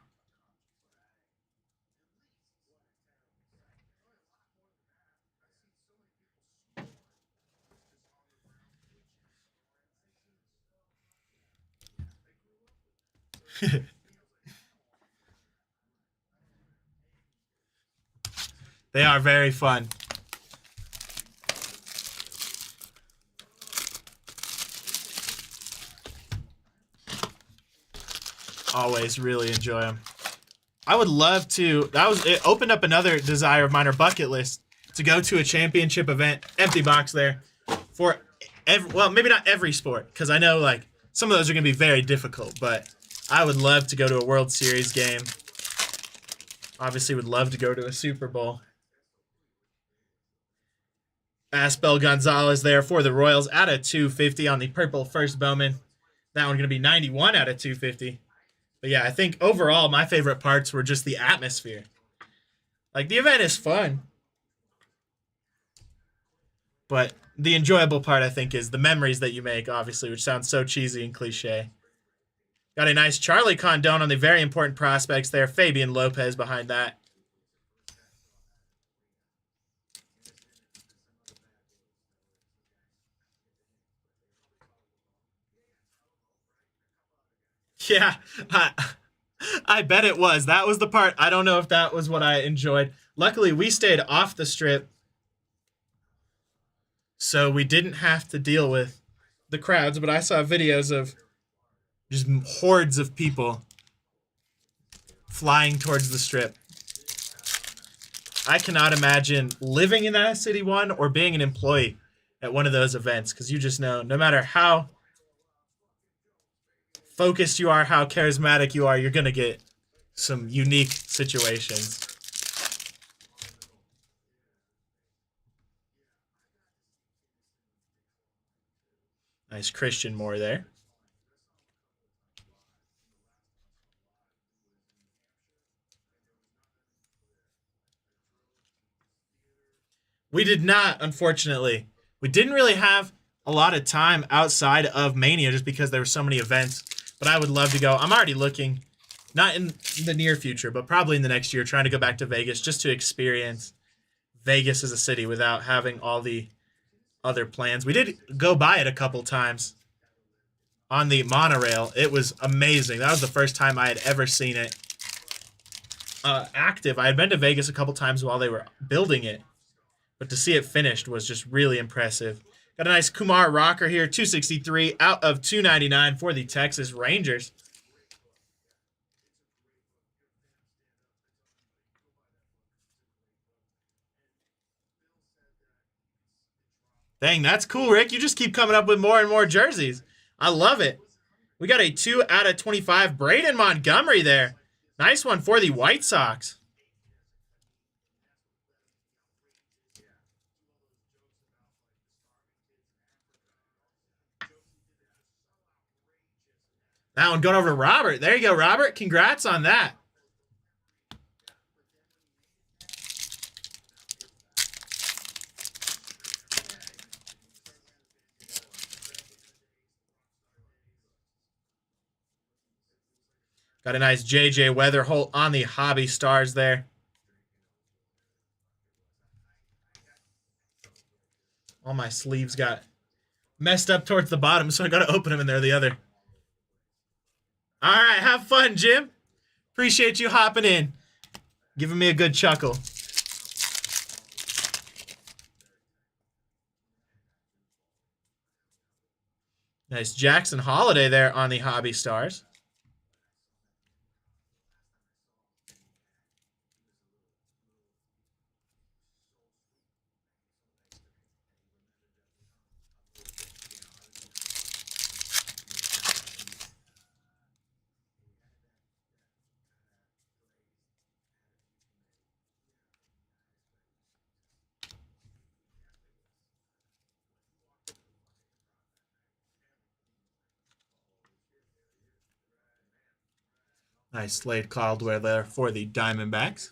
They are very fun. Always really enjoy them. I would love to. It opened up another desire of mine or bucket list to go to a championship event, empty box there, for well, maybe not every sport because I know like some of those are going to be very difficult, but I would love to go to a World Series game. Obviously, would love to go to a Super Bowl. Aspel Gonzalez there for the Royals out of 250 on the purple first Bowman. That one going to be 91 out of 250. But yeah, I think overall my favorite parts were just the atmosphere. Like the event is fun, but the enjoyable part I think is the memories that you make, obviously, which sounds so cheesy and cliche. Got a nice Charlie Condon on the very important prospects there. Fabian Lopez behind that. Yeah, I bet it was. That was the part. I don't know if that was what I enjoyed. Luckily, we stayed off the strip, so we didn't have to deal with the crowds. But I saw videos of just hordes of people flying towards the strip. I cannot imagine living in that city one or being an employee at one of those events because you just know no matter how focused you are, how charismatic you are, you're going to get some unique situations. Nice Christian Moore there. We did not, unfortunately. We didn't really have a lot of time outside of Mania just because there were so many events. But I would love to go. I'm already looking, not in the near future, but probably in the next year, trying to go back to Vegas just to experience Vegas as a city without having all the other plans. We did go by it a couple times on the monorail. It was amazing. That was the first time I had ever seen it active. I had been to Vegas a couple times while they were building it, but to see it finished was just really impressive. Got a nice Kumar rocker here, 263 out of 299 for the Texas Rangers. Dang, that's cool, Rick. You just keep coming up with more and more jerseys. I love it. We got a 2 out of 25 Braden Montgomery there. Nice one for the White Sox. That one going over to Robert. There you go, Robert. Congrats on that. Got a nice JJ Weatherholt on the Hobby Stars there. All my sleeves got messed up towards the bottom, so I got to open them and they're the other. All right, have fun, Jim. Appreciate you hopping in, giving me a good chuckle. Nice Jackson Holiday there on the Hobby Stars. Nice Slade Caldwell there for the Diamondbacks.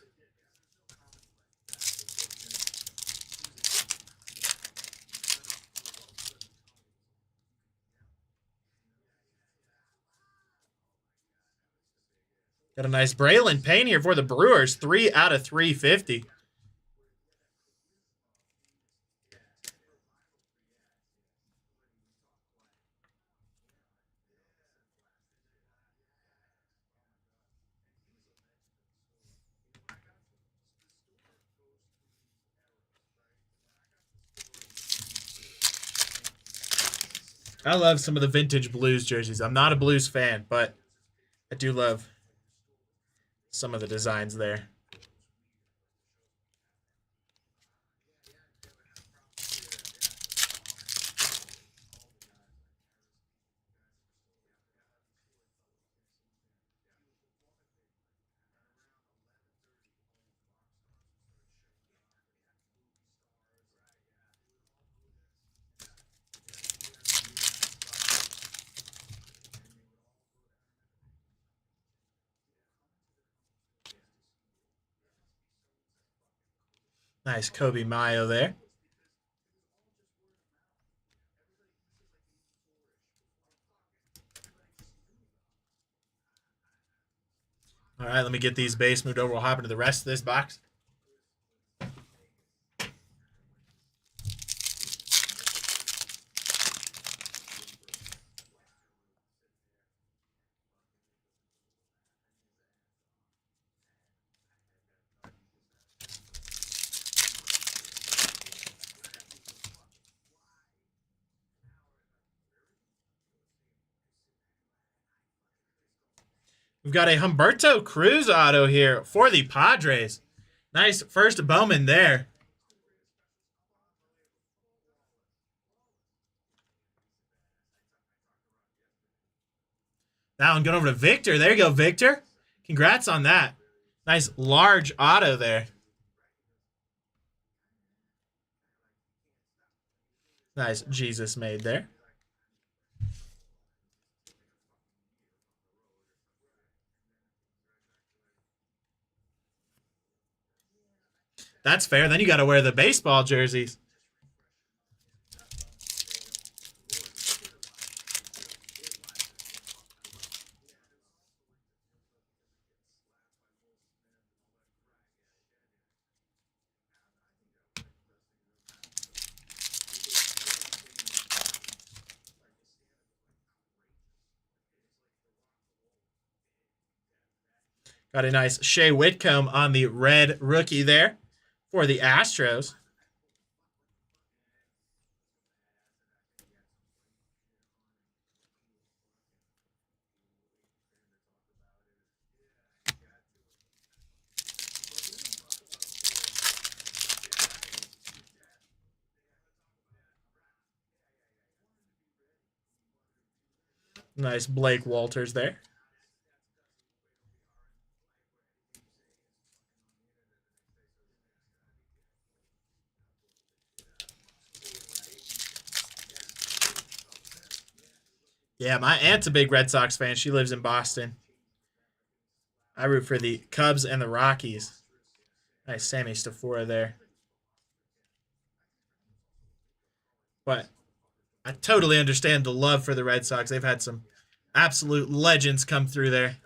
Got a nice Braylon Payne here for the Brewers. 3 out of 350. I love some of the vintage Blues jerseys. I'm not a Blues fan, but I do love some of the designs there. Nice Kobe Mayo there. All right, let me get these base moved over. We'll hop into the rest of this box. We've got a Humberto Cruz auto here for the Padres. Nice first Bowman there. That one going over to Victor. There you go, Victor. Congrats on that. Nice large auto there. Nice Jesus made there. That's fair. Then you got to wear the baseball jerseys. Got a nice Shea Whitcomb on the red rookie there for the Astros. Nice Blake Walters there. Yeah, my aunt's a big Red Sox fan. She lives in Boston. I root for the Cubs and the Rockies. Nice Sammy Stafora there. But I totally understand the love for the Red Sox. They've had some absolute legends come through there.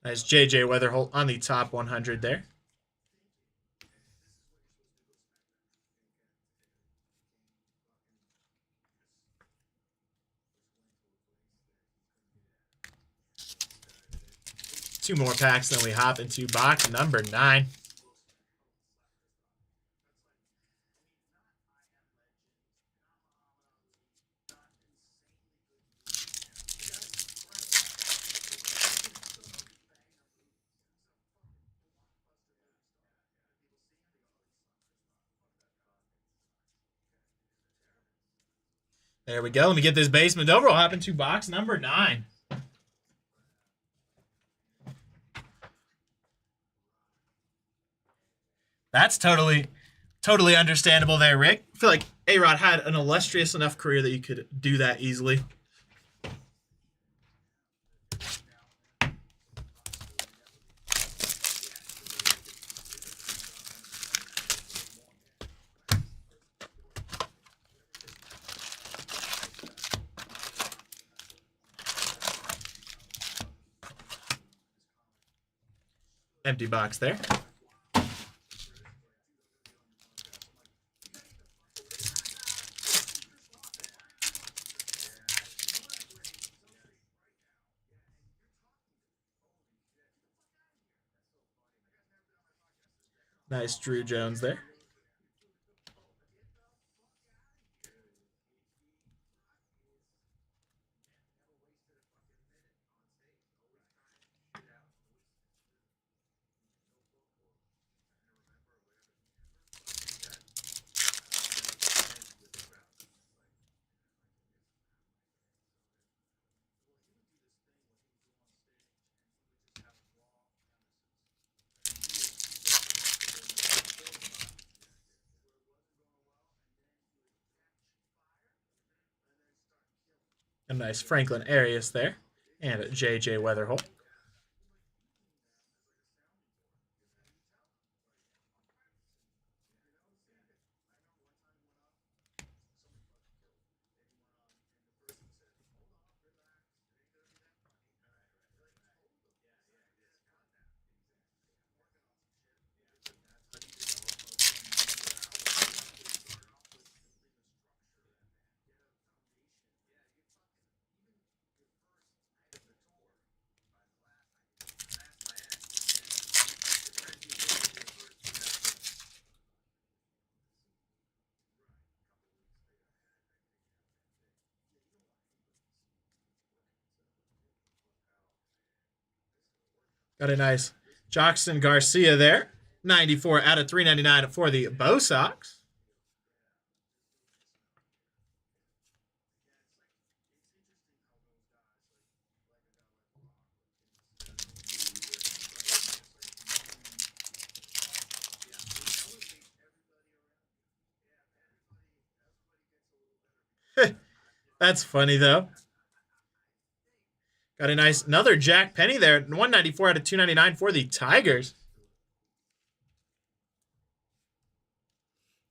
Nice JJ Weatherholt on the top 100 there. 2 more packs, then we hop into box number 9. There we go. Let me get this basement over. We'll hop into box number 9. That's totally understandable there, Rick. I feel like A-Rod had an illustrious enough career that you could do that easily. Empty box there. Nice Drew Jones there. A nice Franklin Arias there. And a J.J. Weatherholt. Got a nice Joxton Garcia there. 94 out of 399 for the Bo Sox. That's funny, though. Got a nice, another Jack Penny there. 194 out of 299 for the Tigers.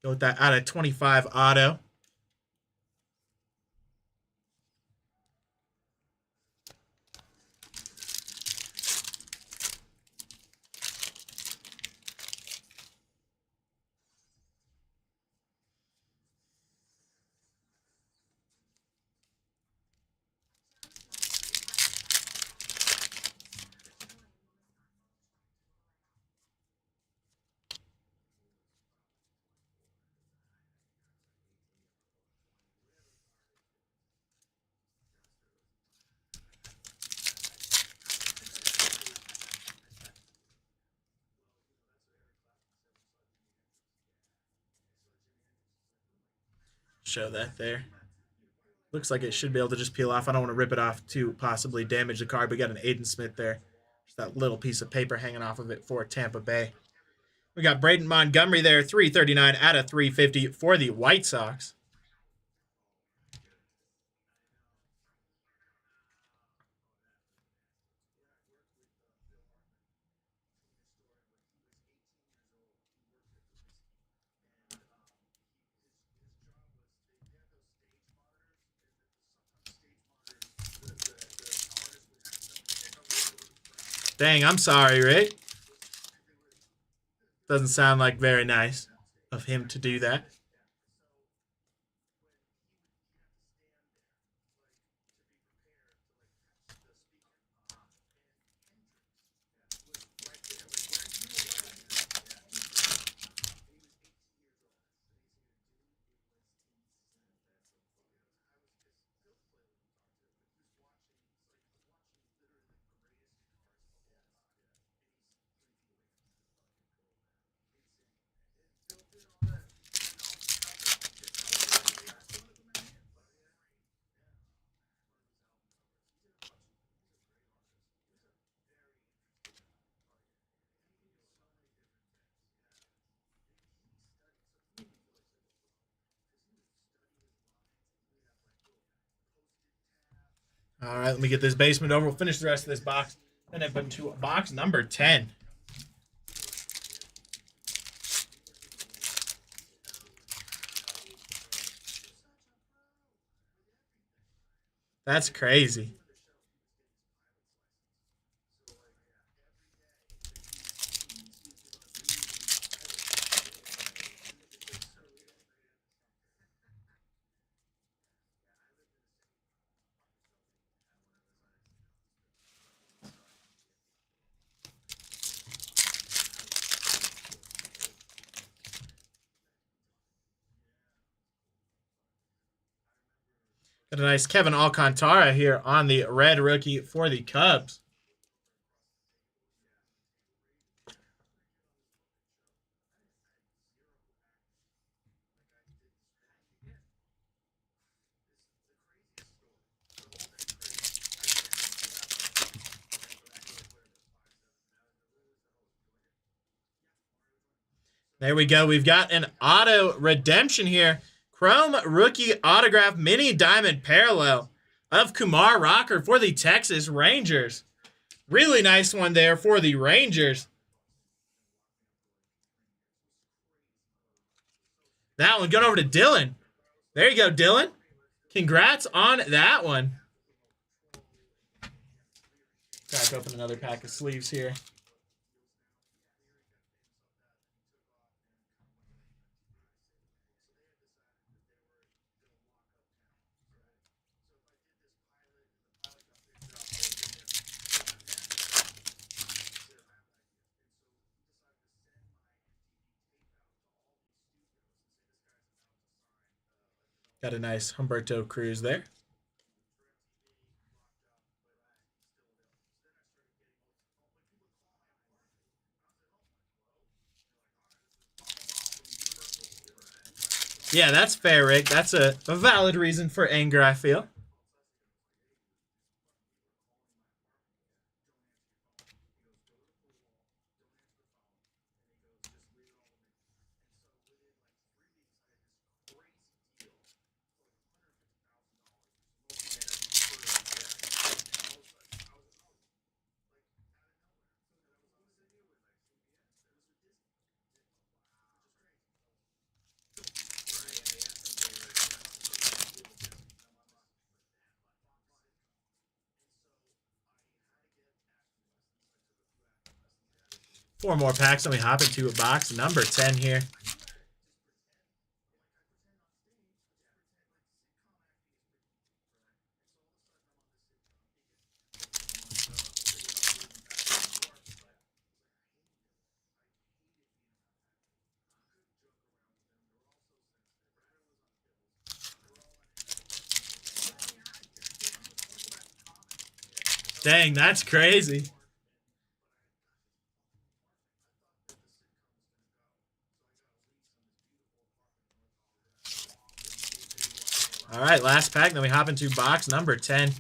Go with that out of 25 auto. Show that there. Looks like it should be able to just peel off. I don't want to rip it off to possibly damage the card. We got an Aiden Smith there. Just that little piece of paper hanging off of it for Tampa Bay. We got Braden Montgomery there, 339 out of 350 for the White Sox. Dang, I'm sorry, Rick. Doesn't sound like very nice of him to do that. All right, let me get this basement over. We'll finish the rest of this box. Then I've been to box number 10. That's crazy. Got a nice Kevin Alcantara here on the red rookie for the Cubs. There we go. We've got an auto redemption here. Chrome rookie autograph mini diamond parallel of Kumar Rocker for the Texas Rangers. Really nice one there for the Rangers. That one going over to Dylan. There you go, Dylan. Congrats on that one. Crack open another pack of sleeves here. Got a nice Humberto Cruz there. Yeah, that's fair, Rick. That's a valid reason for anger, I feel. Four more packs, and we hop into a box number 10 here. Dang, that's crazy. All right, last pack. Then we hop into box number 10.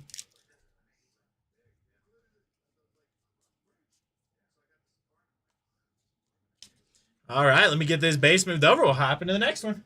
All right, let me get this base moved over. We'll hop into the next one.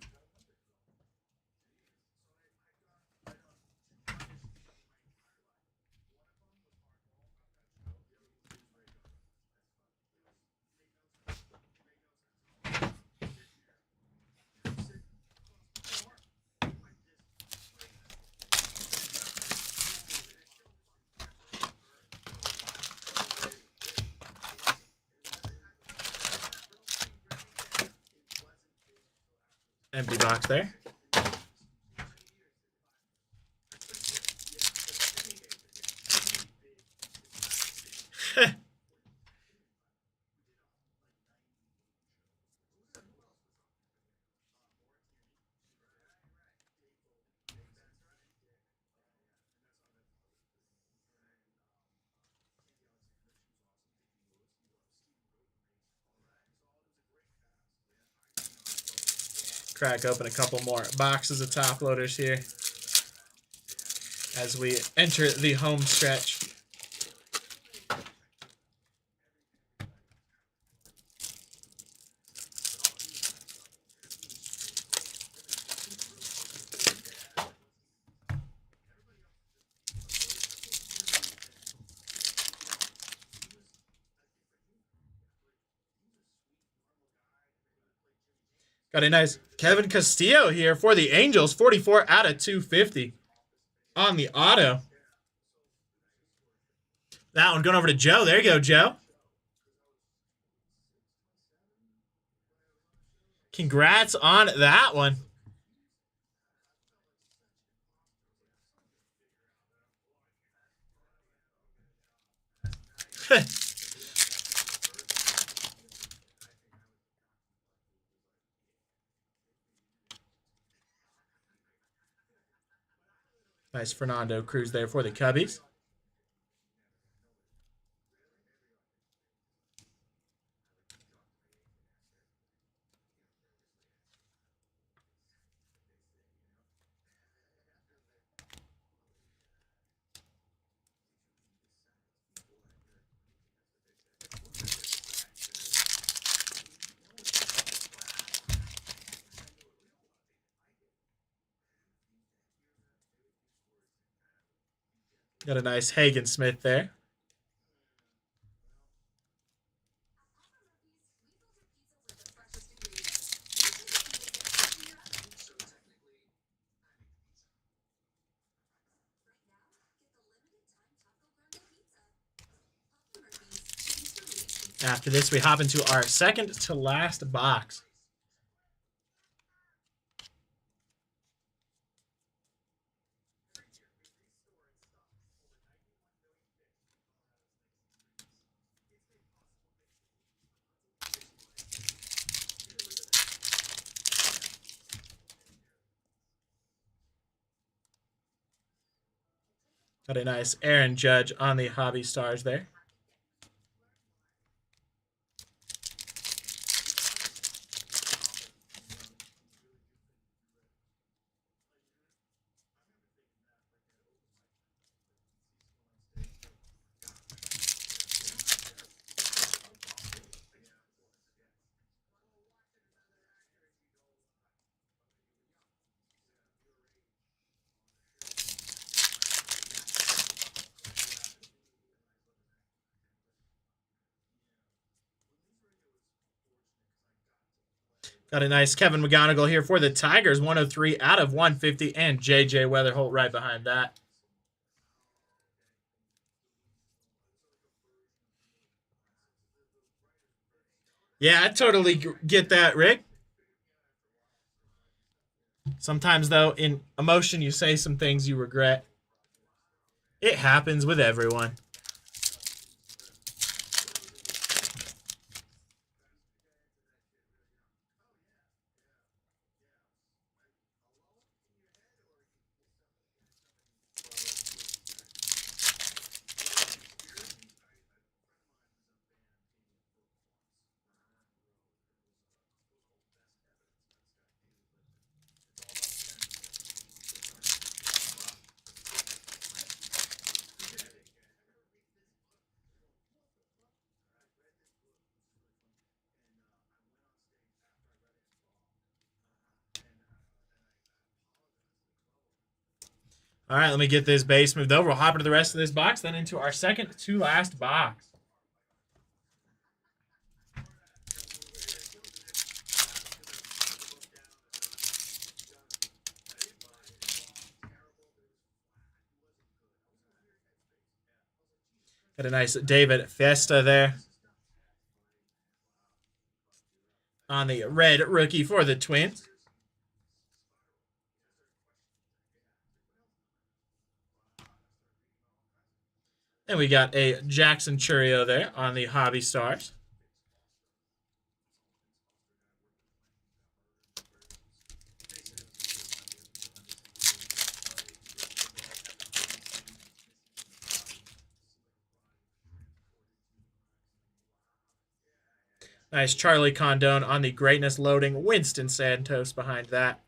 Empty box there. Crack open a couple more boxes of top loaders here as we enter the home stretch. Got a nice Kevin Castillo here for the Angels. 44 out of 250 on the auto. That one going over to Joe. There you go, Joe. Congrats on that one. Nice Fernando Cruz there for the Cubbies. Got a nice Hagen Smith there. After this, we hop into our second to last box. Got a nice Aaron Judge on the Hobby Stars there. Got a nice Kevin McGonigal here for the Tigers. 103 out of 150. And J.J. Weatherholt right behind that. Yeah, I totally get that, Rick. Sometimes, though, in emotion, you say some things you regret. It happens with everyone. All right, let me get this base moved over. We'll hop into the rest of this box, then into our second to last box. Got a nice David Festa there on the red rookie for the Twins. And we got a Jackson Churio there on the Hobby Stars. Nice Charlie Condon on the Greatness Loading. Winston Santos behind that.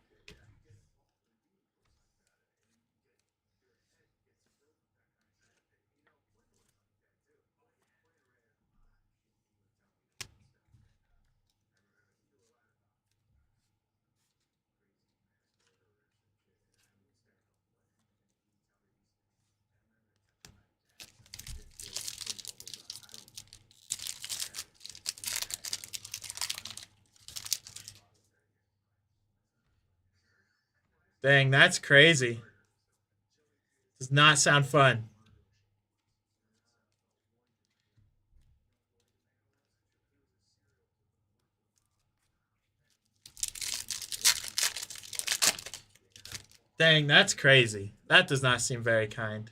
Dang, that's crazy. Does not sound fun. Dang, that's crazy. That does not seem very kind.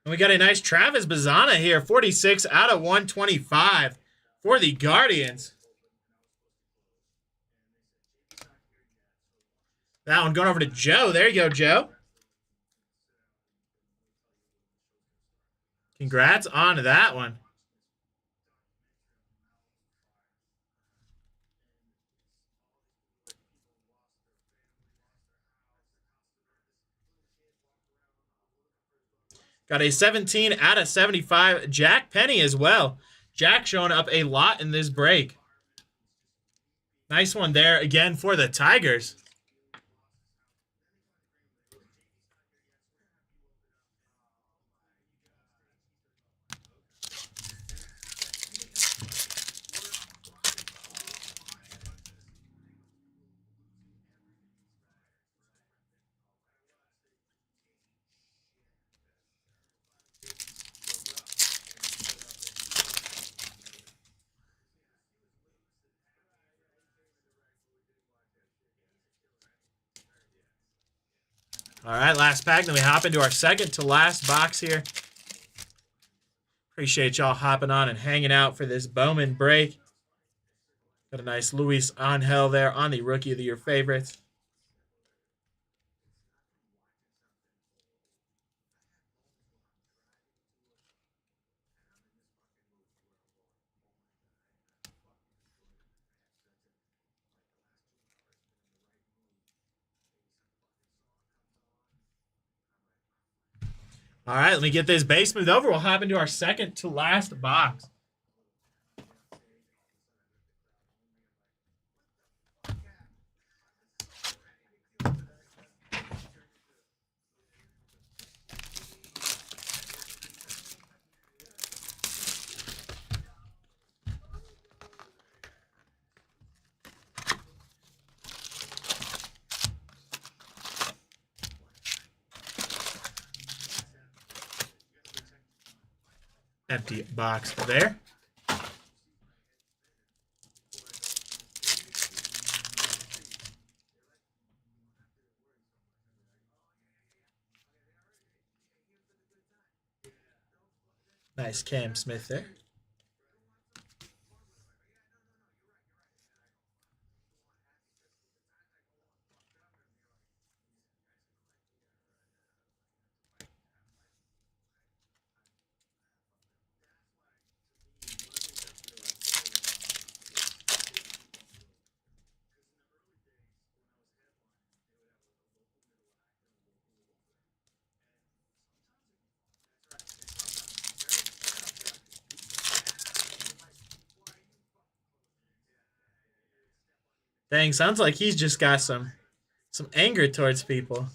And we got a nice Travis Bazana here, 46 out of 125 for the Guardians. That one going over to Joe. There you go, Joe. Congrats on that one. Got a 17 out of 75. Jack Penny as well. Jack showing up a lot in this break. Nice one there again for the Tigers. All right, last pack. Then we hop into our second to last box here. Appreciate y'all hopping on and hanging out for this Bowman break. Got a nice Luis Angel there on the Rookie of the Year favorites. All right, let me get this base moved over. We'll hop into our second to last box. Empty box there. Nice Cam Smith there. Dang, sounds like he's just got some anger towards people.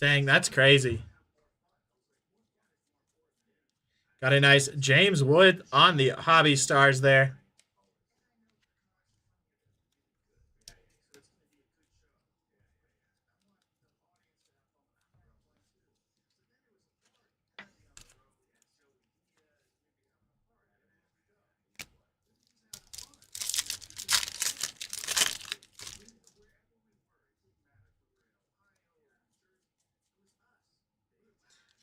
Dang, that's crazy. Got a nice James Wood on the Hobby Stars there.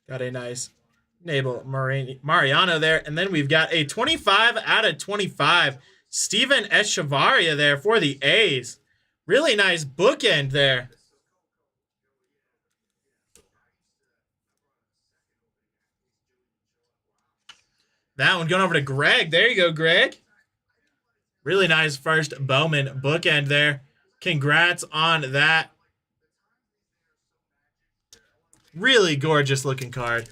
Got a nice Mariano there. And then we've got a 25 out of 25. Steven Echevarria there for the A's. Really nice bookend there. That one going over to Greg. There you go, Greg. Really nice first Bowman bookend there. Congrats on that. Really gorgeous looking card.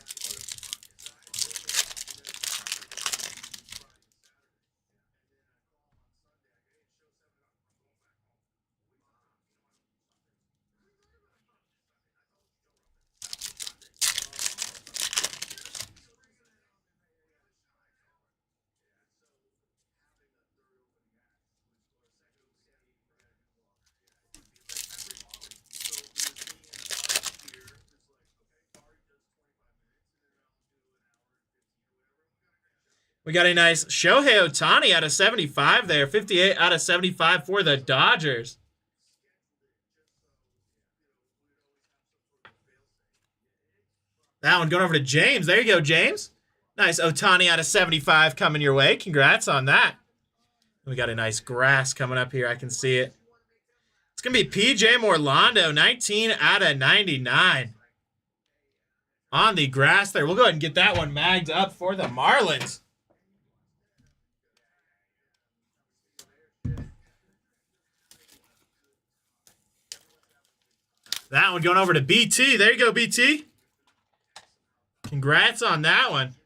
We got a nice Shohei Ohtani out of 75 there. 58 out of 75 for the Dodgers. That one going over to James. There you go, James. Nice Ohtani out of 75 coming your way. Congrats on that. We got a nice grass coming up here. I can see it. It's going to be PJ Morlando, 19 out of 99. On the grass there. We'll go ahead and get that one magged up for the Marlins. That one going over to BT. There you go, BT. Congrats on that one.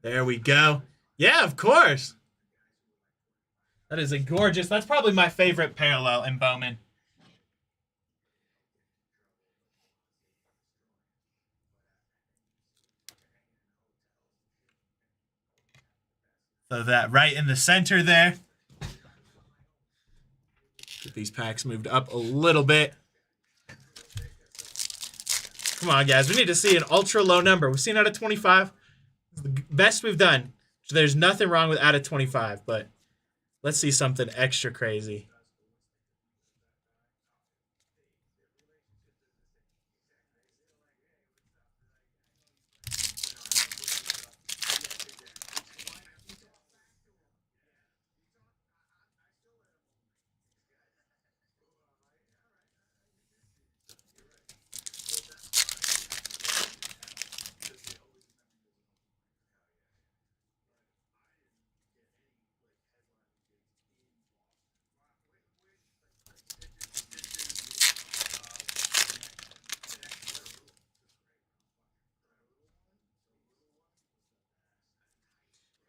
There we go. Yeah, of course. That is a gorgeous. That's probably my favorite parallel in Bowman. So that right in the center there. Get these packs moved up a little bit. Come on, guys. We need to see an ultra low number. We've seen out of 25. It's the best we've done. So there's nothing wrong with out of 25, but let's see something extra crazy.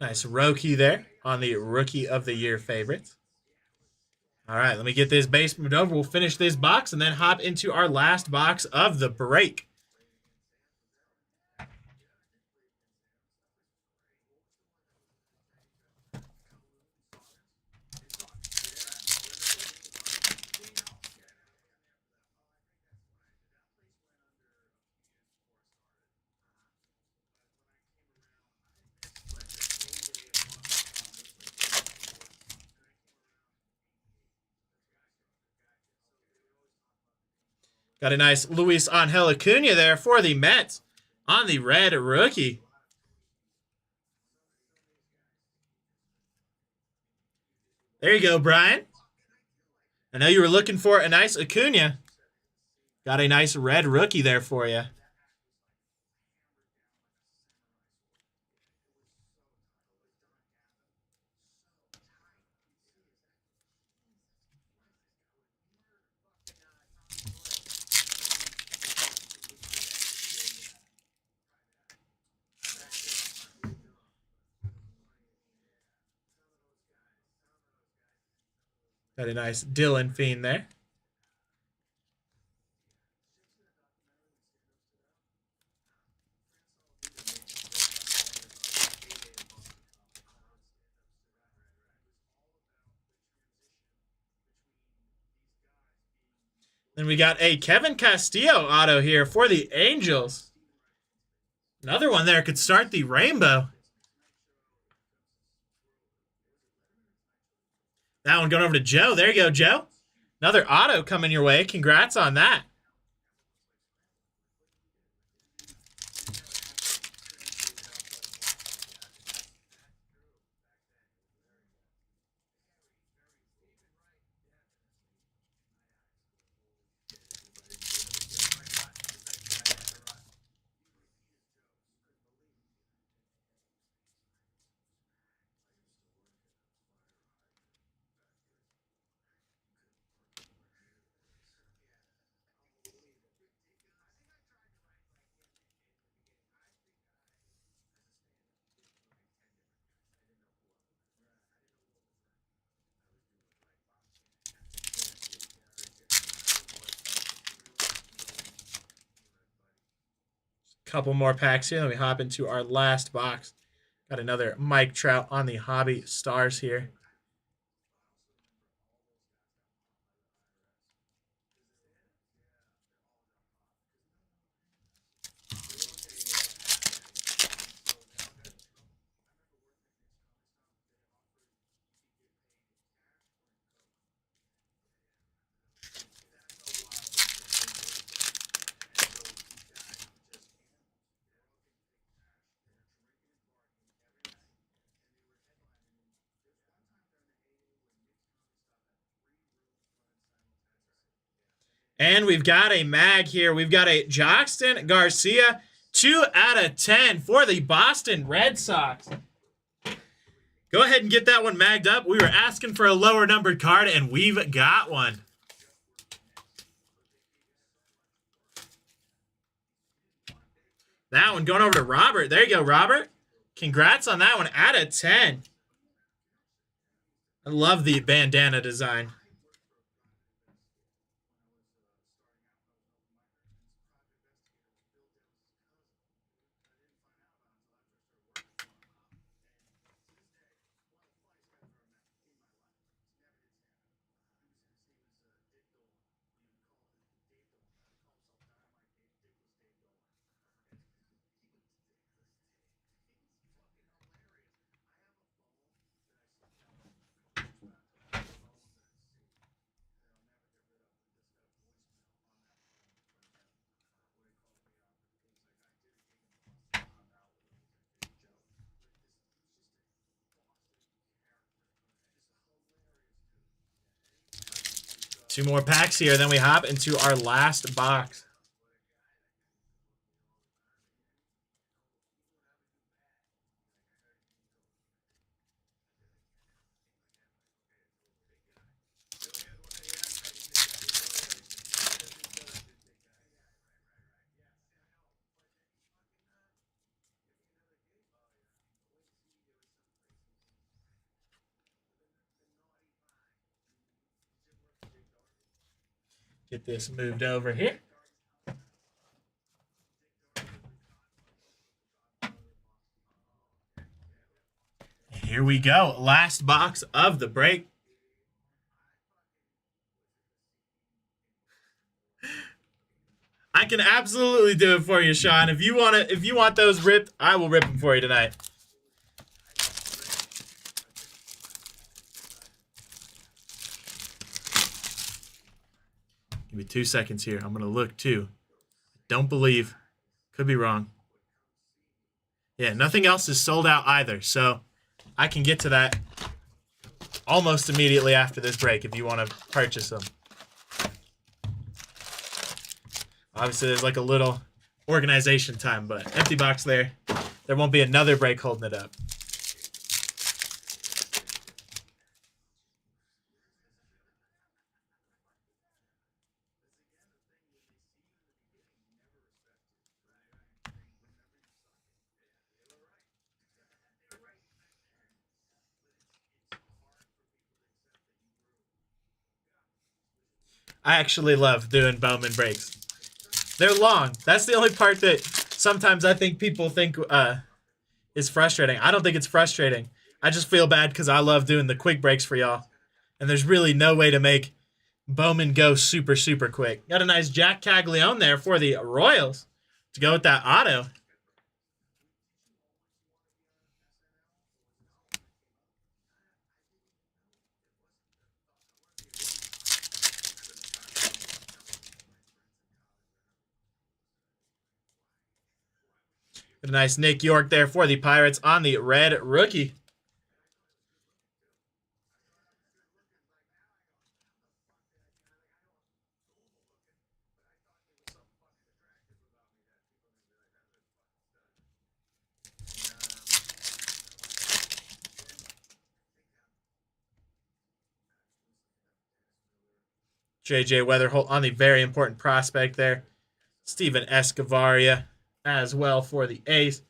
Nice Roki there on the Rookie of the Year favorites. All right, let me get this base moved over. We'll finish this box and then hop into our last box of the break. Got a nice Luis Angel Acuna there for the Mets on the red rookie. There you go, Brian. I know you were looking for a nice Acuna. Got a nice red rookie there for you. Got a nice Dylan Fiend there. Then we got a Kevin Castillo auto here for the Angels. Another one there could start the rainbow. That one going over to Joe. There you go, Joe. Another auto coming your way. Congrats on that. Couple more packs here. Then we hop into our last box. Got another Mike Trout on the Hobby Stars here. And we've got a mag here. We've got a Joxton Garcia, 2/10 for the Boston Red Sox. Go ahead and get that one magged up. We were asking for a lower numbered card, and we've got one. That one going over to Robert. There you go, Robert. Congrats on that one. Out of 10. I love the bandana design. Two more packs here, then we hop into our last box. Get this moved over here. Here we go. Last box of the break. I can absolutely do it for you, Sean. If you want those ripped, I will rip them for you tonight. Give me 2 seconds here. I'm going to look too. Don't believe. Could be wrong. Yeah, nothing else is sold out either. So I can get to that almost immediately after this break if you want to purchase them. Obviously, there's like a little organization time, but empty box there. There won't be another break holding it up. I actually love doing Bowman breaks. They're long. That's the only part that sometimes I think people think is frustrating. I don't think it's frustrating. I just feel bad because I love doing the quick breaks for y'all. And there's really no way to make Bowman go super, super quick. Got a nice Jack Caglione there for the Royals to go with that auto. Got a nice Nick York there for the Pirates on the red rookie. JJ Weatherholt on the very important prospect there. Steven Escovaria as well for the A's.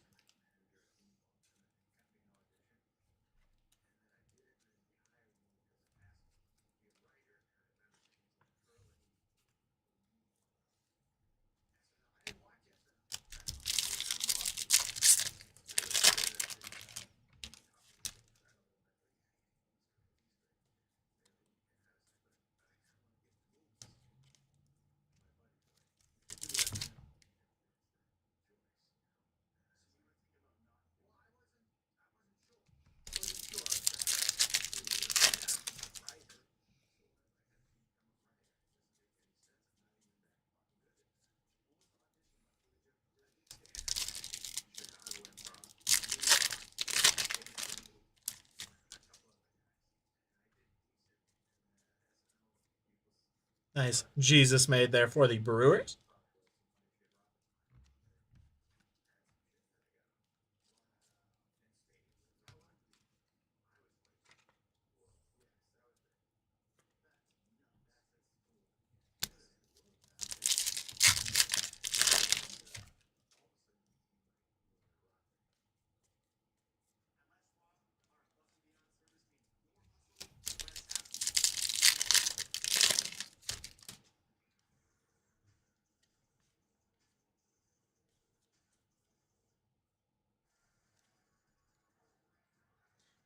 Nice Jesus made there for the Brewers.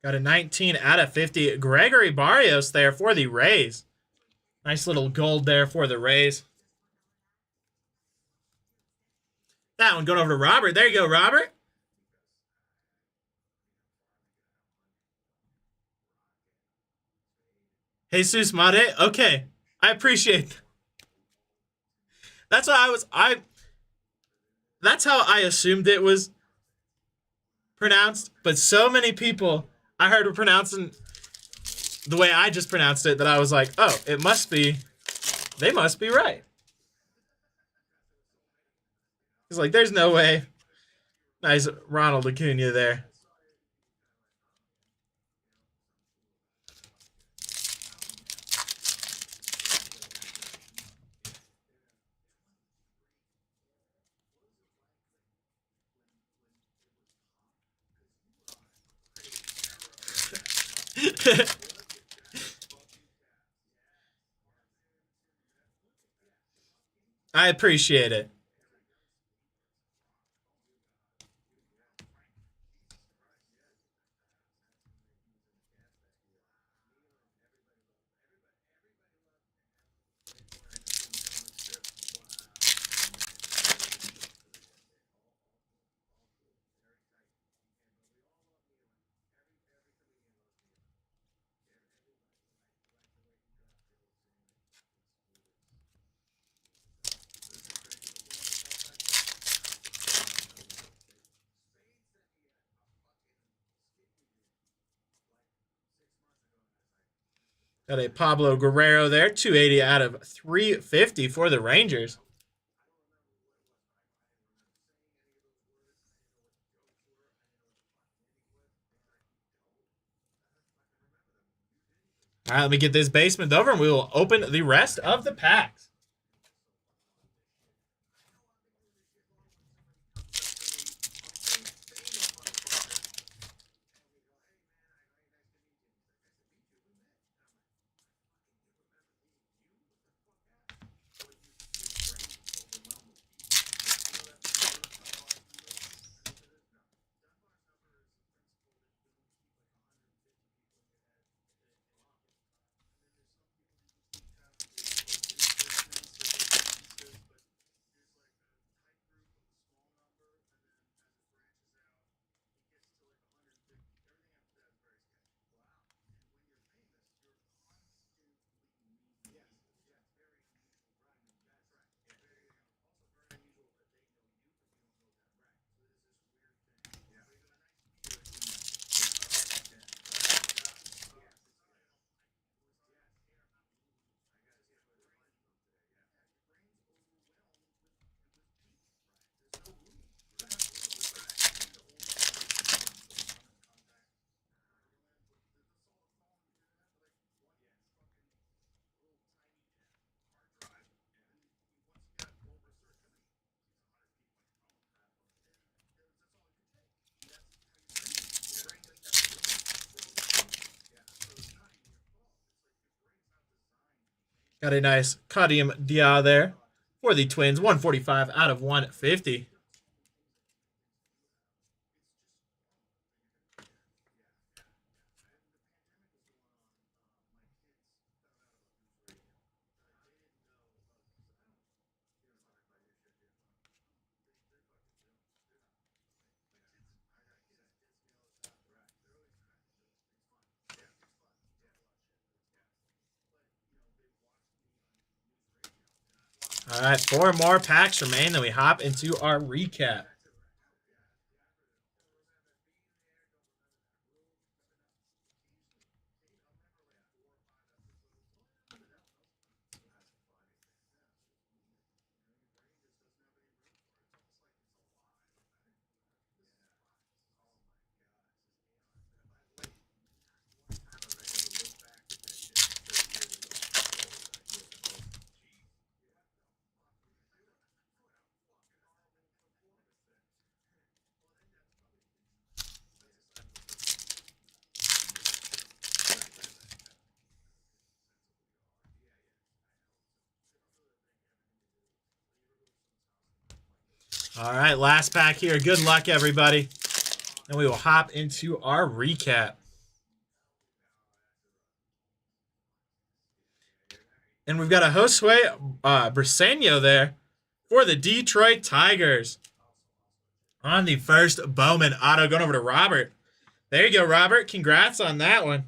Got a 19 out of 50. Gregory Barrios there for the Rays. Nice little gold there for the Rays. That one going over to Robert. There you go, Robert. Jesus Made. Okay. I appreciate that. That's what I that's how I assumed it was pronounced, but so many people I heard were pronouncing the way I just pronounced it that I was like, "Oh, it must be they must be right." It's like there's no way. Nice Ronald Acuna there. I appreciate it. Got a Pablo Guerrero there, 280 out of 350 for the Rangers. All right, let me get this basement over and we will open the rest of the packs. Got a nice Kadim Dia there for the Twins. 145 out of 150. All right, 4 more packs remain. Then we hop into our recap. All right, last pack here. Good luck, everybody. And we will hop into our recap. And we've got a Josue Briseño there for the Detroit Tigers. On the first Bowman auto, going over to Robert. There you go, Robert. Congrats on that one.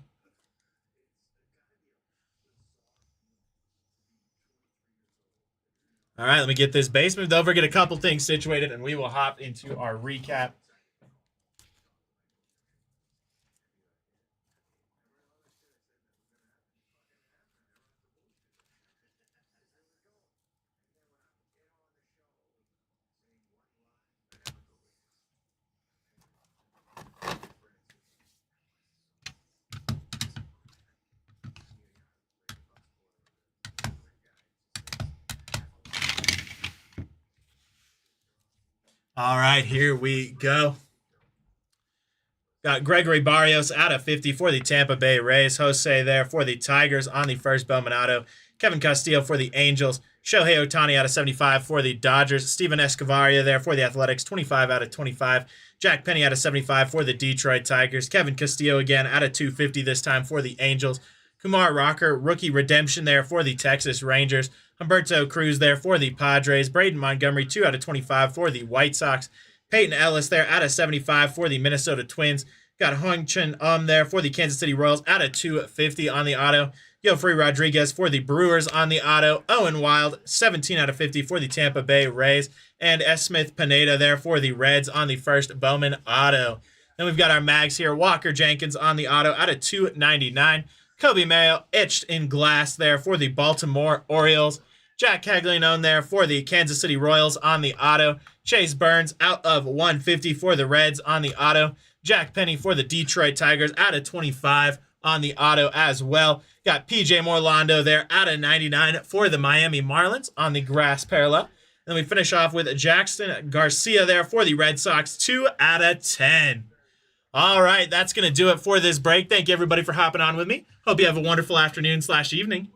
All right, let me get this base moved over, get a couple things situated, and we will hop into our recap. All right, here we go. Got Gregory Barrios out of 50 for the Tampa Bay Rays. Jose there for the Tigers on the first Bowman auto. Kevin Castillo for the Angels. Shohei Ohtani out of 75 for the Dodgers. Steven Escovaria there for the Athletics. 25 out of 25. Jack Penny out of 75 for the Detroit Tigers. Kevin Castillo again out of 250 this time for the Angels. Kumar Rocker, rookie redemption there for the Texas Rangers. Humberto Cruz there for the Padres. Braden Montgomery, 2 out of 25 for the White Sox. Peyton Ellis there out of 75 for the Minnesota Twins. Got Hung Chun there for the Kansas City Royals out of 250 on the auto. Yofri Rodriguez for the Brewers on the auto. Owen Wild, 17 out of 50 for the Tampa Bay Rays. And S. Smith Pineda there for the Reds on the first Bowman auto. Then we've got our mags here. Walker Jenkins on the auto out of 299. Kobe Mayo etched in glass there for the Baltimore Orioles. Jack Caglianone there for the Kansas City Royals on the auto. Chase Burns out of 150 for the Reds on the auto. Jack Penny for the Detroit Tigers out of 25 on the auto as well. Got PJ Morlando there out of 99 for the Miami Marlins on the grass parallel. And then we finish off with Jackson Garcia there for the Red Sox, 2 out of 10. All right, that's going to do it for this break. Thank you, everybody, for hopping on with me. Hope you have a wonderful afternoon/evening.